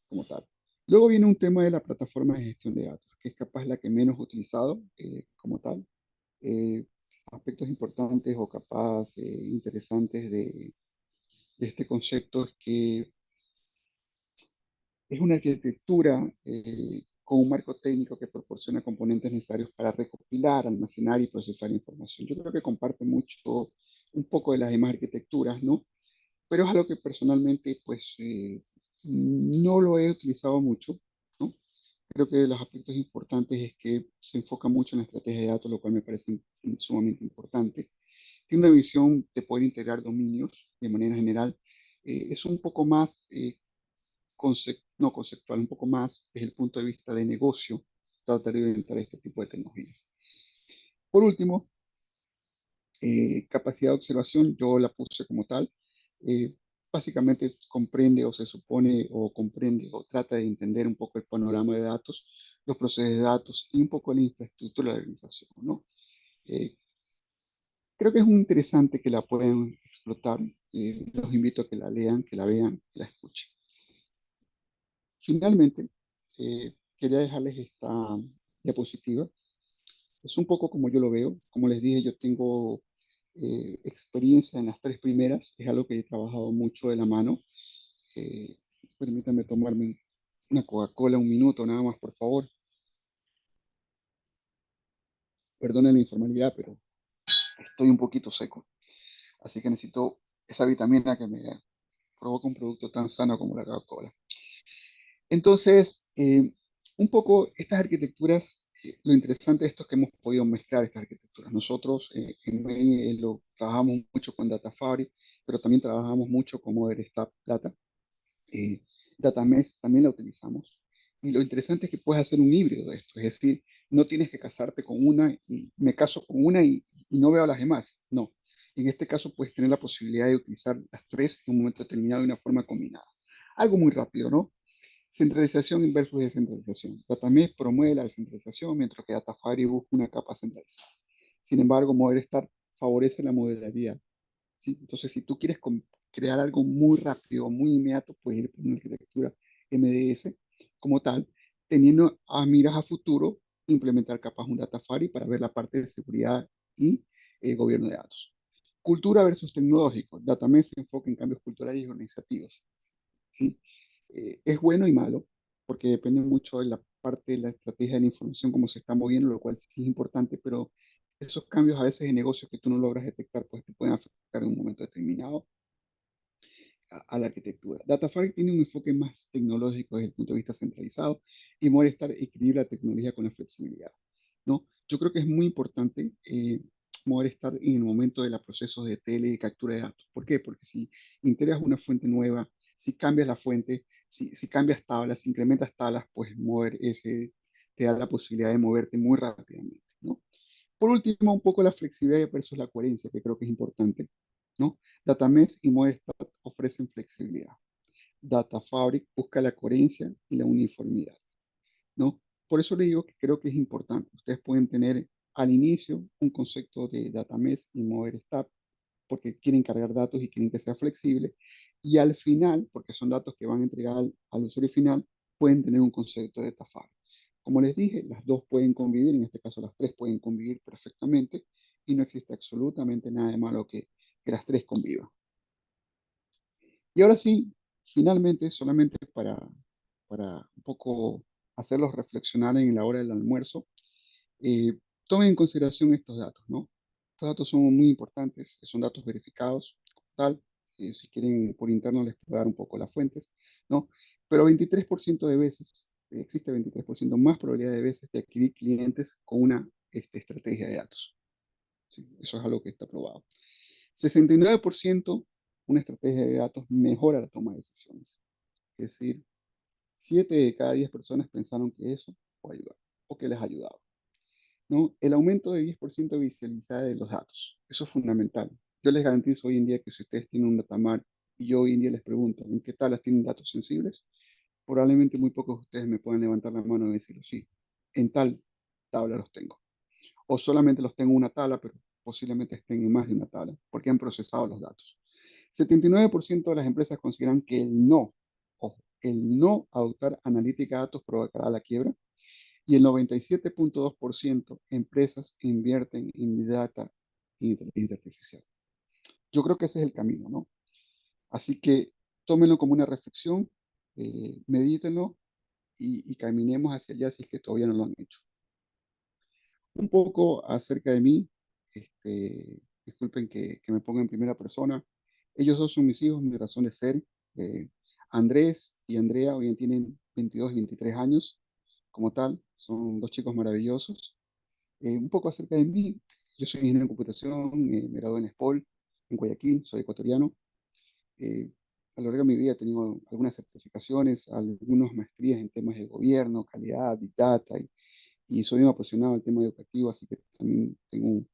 Como tal. Luego viene un tema de la plataforma de gestión de datos, que es capaz la que menos utilizado como tal. Eh, Aspectos importantes o capaz interesantes de este concepto es que es una arquitectura con un marco técnico que proporciona componentes necesarios para recopilar, almacenar y procesar información. Yo creo que comparte mucho, un poco de las demás arquitecturas, ¿no? Pero es algo que personalmente, pues, no lo he utilizado mucho, ¿no? Creo que los aspectos importantes es que se enfoca mucho en la estrategia de datos, lo cual me parece sumamente importante. Tiene una visión de poder integrar dominios de manera general. Es un poco más no conceptual, un poco más desde el punto de vista de negocio, tratar de orientar este tipo de tecnologías. Por último, capacidad de observación, yo la puse como tal. Eh, Básicamente comprende o se supone o comprende o trata de entender un poco el panorama de datos, los procesos de datos y un poco la infraestructura de la organización, ¿no? Eh, Creo que es muy interesante que la puedan explotar. Los invito a que la lean, que la vean, que la escuchen. Finalmente, quería dejarles esta diapositiva. Es un poco como yo lo veo. Como les dije, yo tengo experiencia en las tres primeras. Es algo que he trabajado mucho de la mano. Eh, Permítanme tomarme una Coca-Cola un minuto nada más, por favor. Perdonen la informalidad, pero estoy un poquito seco. Así que necesito esa vitamina que me provoca un producto tan sano como la Coca-Cola. Entonces, un poco estas arquitecturas, lo interesante de esto es que hemos podido mezclar estas arquitecturas. Nosotros en MEI lo trabajamos mucho con Data Fabric, pero también trabajamos mucho con Modern Stack Data. eh, Data Mesh también la utilizamos. Y lo interesante es que puedes hacer un híbrido de esto, es decir, no tienes que casarte con una y me caso con una y no veo a las demás. No. En este caso puedes tener la posibilidad de utilizar las tres en un momento determinado de una forma combinada. Algo muy rápido, ¿no? Centralización versus descentralización. Datamesh promueve la descentralización, mientras que Datafari busca una capa centralizada. Sin embargo, Modelestar favorece la modularidad, ¿sí? Entonces, si tú quieres crear algo muy rápido, muy inmediato, puedes ir por una arquitectura MDS como tal, teniendo a miras a futuro, implementar capaz un Datafari para ver la parte de seguridad y gobierno de datos. Cultura versus tecnológico. Datamesh se enfoca en cambios culturales y organizativos, ¿sí? Es bueno y malo, porque depende mucho de parte de la estrategia de la información, cómo se está moviendo, lo cual sí es importante, pero esos cambios a veces en negocios que tú no logras detectar, pues te pueden afectar en un momento determinado a la arquitectura. Datafabric tiene un enfoque más tecnológico desde el punto de vista centralizado y Movistar equilibra la tecnología con la flexibilidad, ¿no? Yo creo que es muy importante Movistar en el momento de los procesos de tele y captura de datos. ¿Por qué? Porque si integras una fuente nueva, si cambias la fuente, si cambias tablas, si incrementas tablas, pues mover ese te da la posibilidad de moverte muy rápidamente, ¿no? Por último, un poco la flexibilidad versus la coherencia, que creo que es importante, ¿no? Datamesh y Moestat ofrecen flexibilidad. Data Fabric busca la coherencia y la uniformidad, ¿no? Por eso le digo que creo que es importante. Ustedes pueden tener al inicio un concepto de Datamesh y Moestat porque quieren cargar datos y quieren que sea flexible. Y al final, porque son datos que van a entregar al usuario final, pueden tener un concepto de Tafar. Como les dije, las dos pueden convivir, en este caso las tres pueden convivir perfectamente y no existe absolutamente nada de malo que las tres convivan. Y ahora sí, finalmente, solamente para un poco hacerlos reflexionar en la hora del almuerzo, eh, tomen en consideración estos datos, ¿no? Estos datos son muy importantes, son datos verificados, como tal. Si quieren por interno les puedo dar un poco las fuentes, ¿no? Pero 23% de veces, existe 23% más probabilidad de veces de adquirir clientes con una estrategia de datos. ¿Sí? Eso es algo que está probado. 69% una estrategia de datos mejora la toma de decisiones. Es decir, 7 de cada 10 personas pensaron que eso o ayudar, o que les ha ayudado. ¿No? El aumento de 10% de visibilidad de los datos. Eso es fundamental. Yo les garantizo hoy en día que si ustedes tienen un datamar y yo hoy en día les pregunto en qué tablas tienen datos sensibles, probablemente muy pocos de ustedes me puedan levantar la mano y decir, sí, en tal tabla los tengo. O solamente los tengo en una tabla, pero posiblemente estén en más de una tabla, porque han procesado los datos. 79% de las empresas consideran que el no, ojo, el no adoptar analítica de datos provocará la quiebra y el 97.2% empresas invierten en data e inteligencia artificial. Yo creo que ese es el camino, ¿no? Así que tómenlo como una reflexión, medítenlo y caminemos hacia allá si es que todavía no lo han hecho. Un poco acerca de mí, disculpen que me ponga en primera persona. Ellos dos son mis hijos, mi razón de ser. Eh, Andrés y Andrea hoy en tienen 22 y 23 años como tal, son dos chicos maravillosos. Un poco acerca de mí. Yo soy ingeniero en computación, me gradué en SPOL, en Guayaquil, soy ecuatoriano. Eh, a lo largo de mi vida he tenido algunas certificaciones, algunas maestrías en temas de gobierno, calidad, Big Data, y soy un apasionado del tema educativo, así que también tengo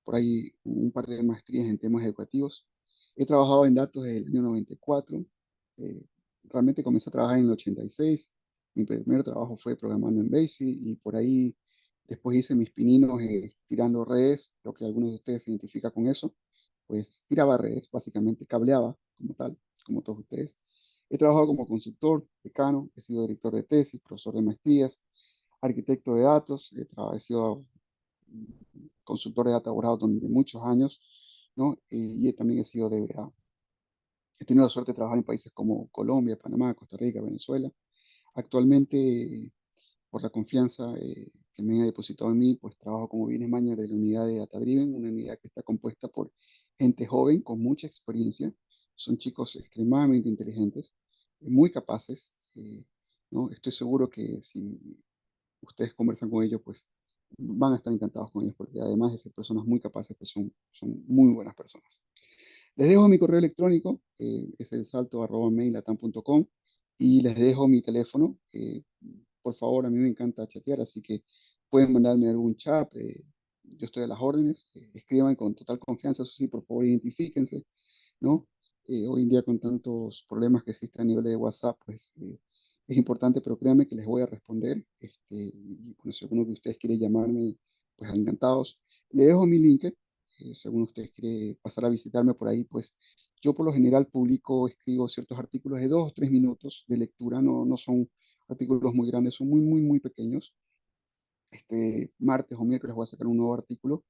por ahí un par de maestrías en temas educativos. He trabajado en datos desde el año 94. eh, Realmente comencé a trabajar en el 86. Mi primer trabajo fue programando en BASIC y por ahí después hice mis pininos tirando redes, lo que algunos de ustedes se identifican con eso. Pues tiraba redes, básicamente cableaba como tal, como todos ustedes. He trabajado como consultor, decano, he sido director de tesis, profesor de maestrías, arquitecto de datos, he sido consultor de data warehouse durante muchos años, ¿no? Y también he sido DBA. He tenido la suerte de trabajar en países como Colombia, Panamá, Costa Rica, Venezuela. Actualmente, por la confianza que me ha depositado en mí, pues trabajo como business manager de la unidad de Data Driven, una unidad que está compuesta por gente joven con mucha experiencia. Son chicos extremadamente inteligentes, muy capaces. ¿No? Estoy seguro que si ustedes conversan con ellos, pues van a estar encantados con ellos, porque además de ser personas muy capaces, pues son muy buenas personas. Les dejo mi correo electrónico, es el salto@mailatam.com y les dejo mi teléfono. Por favor, a mí me encanta chatear, así que pueden mandarme algún chat. Yo estoy a las órdenes. Escriban con total confianza, eso sí, por favor, identifíquense, ¿no? Hoy en día con tantos problemas que existen a nivel de WhatsApp, pues es importante, pero créanme que les voy a responder. Y bueno, si alguno de ustedes quiere llamarme, pues encantados. Le dejo mi link, según ustedes quiere pasar a visitarme por ahí, pues yo por lo general publico, escribo ciertos artículos de 2 o 3 minutos de lectura, no son artículos muy grandes, son muy pequeños. Este martes o miércoles voy a sacar un nuevo artículo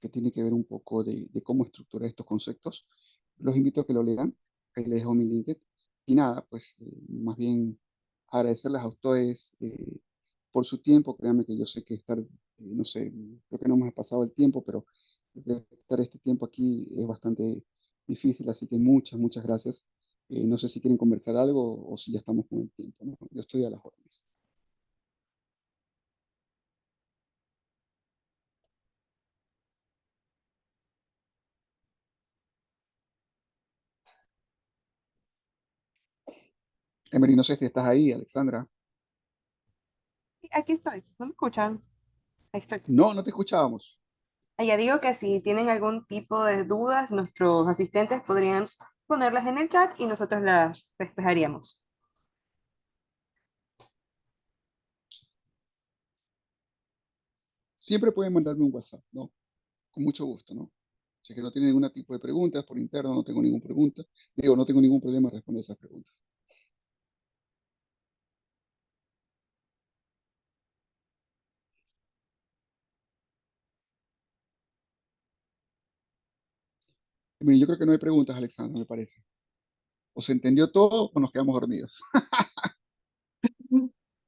que tiene que ver un poco de cómo estructurar estos conceptos. Los invito a que lo lean, ahí les dejo mi link. Y nada, pues más bien agradecerles a ustedes por su tiempo. Créanme que yo sé que estar, no sé, creo que no hemos pasado el tiempo, pero creo que estar este tiempo aquí es bastante difícil, así que muchas, muchas gracias. No sé si quieren conversar algo o si ya estamos con el tiempo, ¿no? Yo estoy a las órdenes. Emery, no sé si estás ahí, Alexandra.
Sí, aquí estoy, ¿no me escuchan? Ahí estoy.
No, no te escuchábamos.
Ya digo que si tienen algún tipo de dudas, nuestros asistentes podrían ponerlas en el chat y nosotros las despejaríamos.
Siempre pueden mandarme un WhatsApp, ¿no? Con mucho gusto, ¿no? Si es que no tienen ningún tipo de preguntas por interno, no tengo ninguna pregunta. Digo, no tengo ningún problema en responder esas preguntas. Mire, yo creo que no hay preguntas, Alexandra, me parece. O se entendió todo o nos quedamos dormidos.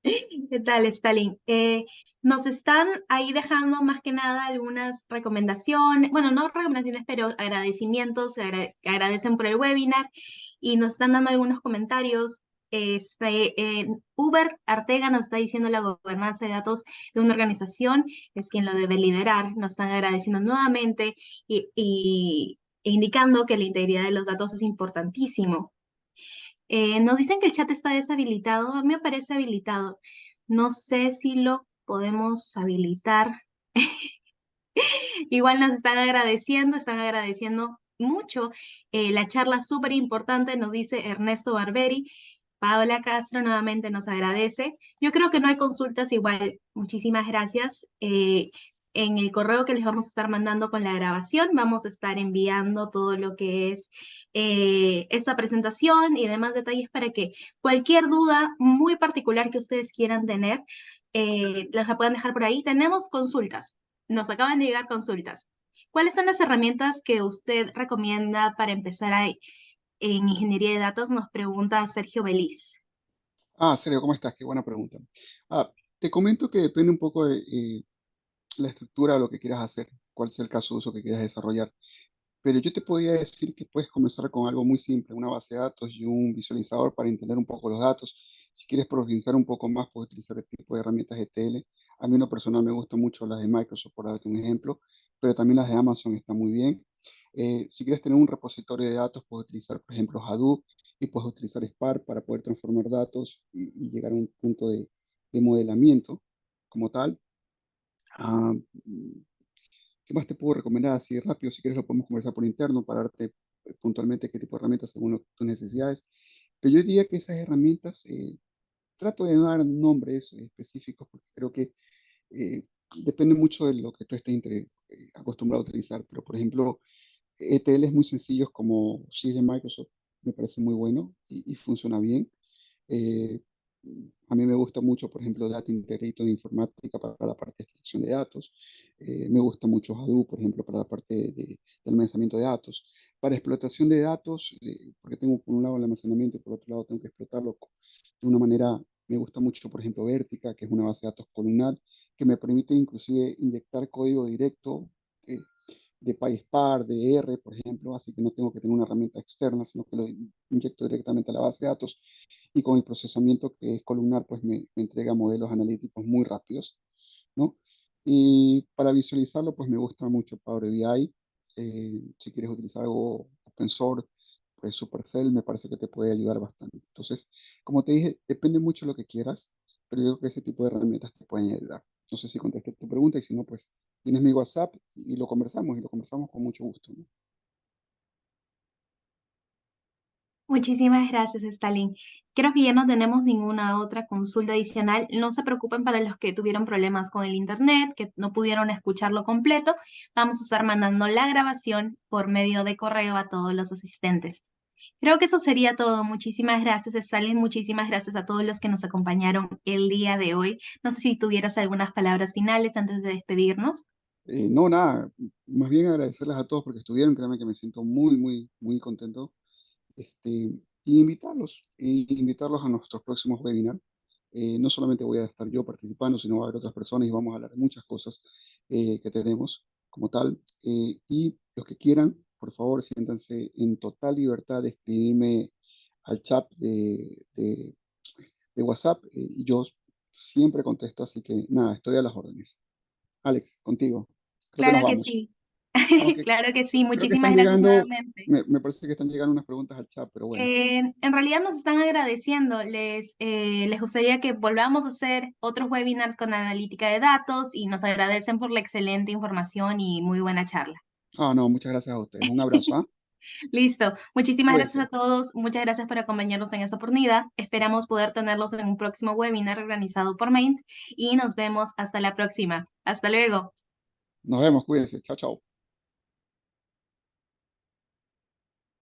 ¿Qué tal, Stalin? Nos están ahí dejando más que nada algunas recomendaciones, bueno, no recomendaciones, pero agradecimientos, agradecen por el webinar y nos están dando algunos comentarios. Hubert Artega nos está diciendo la gobernanza de datos de una organización es quien lo debe liderar. Nos están agradeciendo nuevamente e indicando que la integridad de los datos es importantísimo. Nos dicen que el chat está deshabilitado. A mí me parece habilitado. No sé si lo podemos habilitar. Igual nos están agradeciendo mucho. La charla súper importante, nos dice Ernesto Barberi. Paola Castro nuevamente nos agradece. Yo creo que no hay consultas igual. Muchísimas gracias. En el correo que les vamos a estar mandando con la grabación, vamos a estar enviando todo lo que es esta presentación y demás detalles para que cualquier duda muy particular que ustedes quieran tener, las la puedan dejar por ahí. Tenemos consultas. Nos acaban de llegar consultas. ¿Cuáles son las herramientas que usted recomienda para empezar en ingeniería de datos? Nos pregunta Sergio Beliz.
Ah, Sergio, ¿cómo estás? Qué buena pregunta. Ah, te comento que depende un poco de la estructura de lo que quieras hacer, cuál es el caso de uso que quieras desarrollar. Pero yo te podría decir que puedes comenzar con algo muy simple, una base de datos y un visualizador para entender un poco los datos. Si quieres profundizar un poco más, puedes utilizar este tipo de herramientas ETL. A mí en lo personal me gustan mucho las de Microsoft, por darte un ejemplo, pero también las de Amazon están muy bien. Si quieres tener un repositorio de datos, puedes utilizar, por ejemplo, Hadoop y puedes utilizar Spark para poder transformar datos y llegar a un punto de modelamiento como tal. Ah, ¿Qué más te puedo recomendar así rápido? Si quieres lo podemos conversar por interno para darte puntualmente qué tipo de herramientas según tus necesidades. Pero yo diría que esas herramientas, trato de no dar nombres específicos porque creo que eh, depende mucho de lo que tú estés acostumbrado a utilizar. Pero por ejemplo, ETL es muy sencillo, como si es de Microsoft, me parece muy bueno y funciona bien. Eh, a mí me gusta mucho, por ejemplo, Data Integrator de informática para la parte de extracción de datos. Me gusta mucho Hadoop, por ejemplo, para la parte de almacenamiento de datos. Para explotación de datos, porque tengo por un lado el almacenamiento y por otro lado tengo que explotarlo de una manera, me gusta mucho, por ejemplo, Vertica, que es una base de datos columnar, que me permite inclusive inyectar código directo eh, de PySpark, de R, por ejemplo, así que no tengo que tener una herramienta externa, sino que lo inyecto directamente a la base de datos y con el procesamiento que es columnar, pues me entrega modelos analíticos muy rápidos, ¿no? Y para visualizarlo, pues me gusta mucho Power BI. Si quieres utilizar algo open source, pues Supercell me parece que te puede ayudar bastante. Entonces, como te dije, depende mucho de lo que quieras, pero yo creo que ese tipo de herramientas te pueden ayudar. No sé si contesté tu pregunta y si no, pues tienes mi WhatsApp y lo conversamos con mucho gusto, ¿no?
Muchísimas gracias, Stalin. Creo que ya no tenemos ninguna otra consulta adicional. No se preocupen para los que tuvieron problemas con el internet, que no pudieron escucharlo completo. Vamos a estar mandando la grabación por medio de correo a todos los asistentes. Creo que eso sería todo. Muchísimas gracias, Stalin. Muchísimas gracias a todos los que nos acompañaron el día de hoy. No sé si tuvieras algunas palabras finales antes de despedirnos.
No, nada, más bien agradecerles a todos porque estuvieron, créanme que me siento muy, muy, muy contento. Y invitarlos a nuestros próximos webinars. No solamente voy a estar yo participando, sino va a haber otras personas y vamos a hablar de muchas cosas que tenemos como tal. Y los que quieran, por favor, siéntanse en total libertad de escribirme al chat de WhatsApp, y yo siempre contesto, así que nada, estoy a las órdenes. Alex, contigo. Creo que nos
Claro que
vamos.
sí,
Aunque
claro que sí.
creo que
Muchísimas
están
gracias
llegando,
nuevamente.
me parece que están llegando unas preguntas al chat, pero bueno.
En realidad nos están agradeciendo. Les gustaría que volvamos a hacer otros webinars con analítica de datos y nos agradecen por la excelente información y muy buena charla.
Ah, no, muchas gracias a ustedes. Un abrazo, ¿ah?
Listo. Muchísimas gracias a
Cuídense.
todos. Muchas gracias por acompañarnos en esta oportunidad. Esperamos poder tenerlos en un próximo webinar organizado por Main y nos vemos hasta la próxima. Hasta luego.
Nos vemos, cuídense. Chao, chao.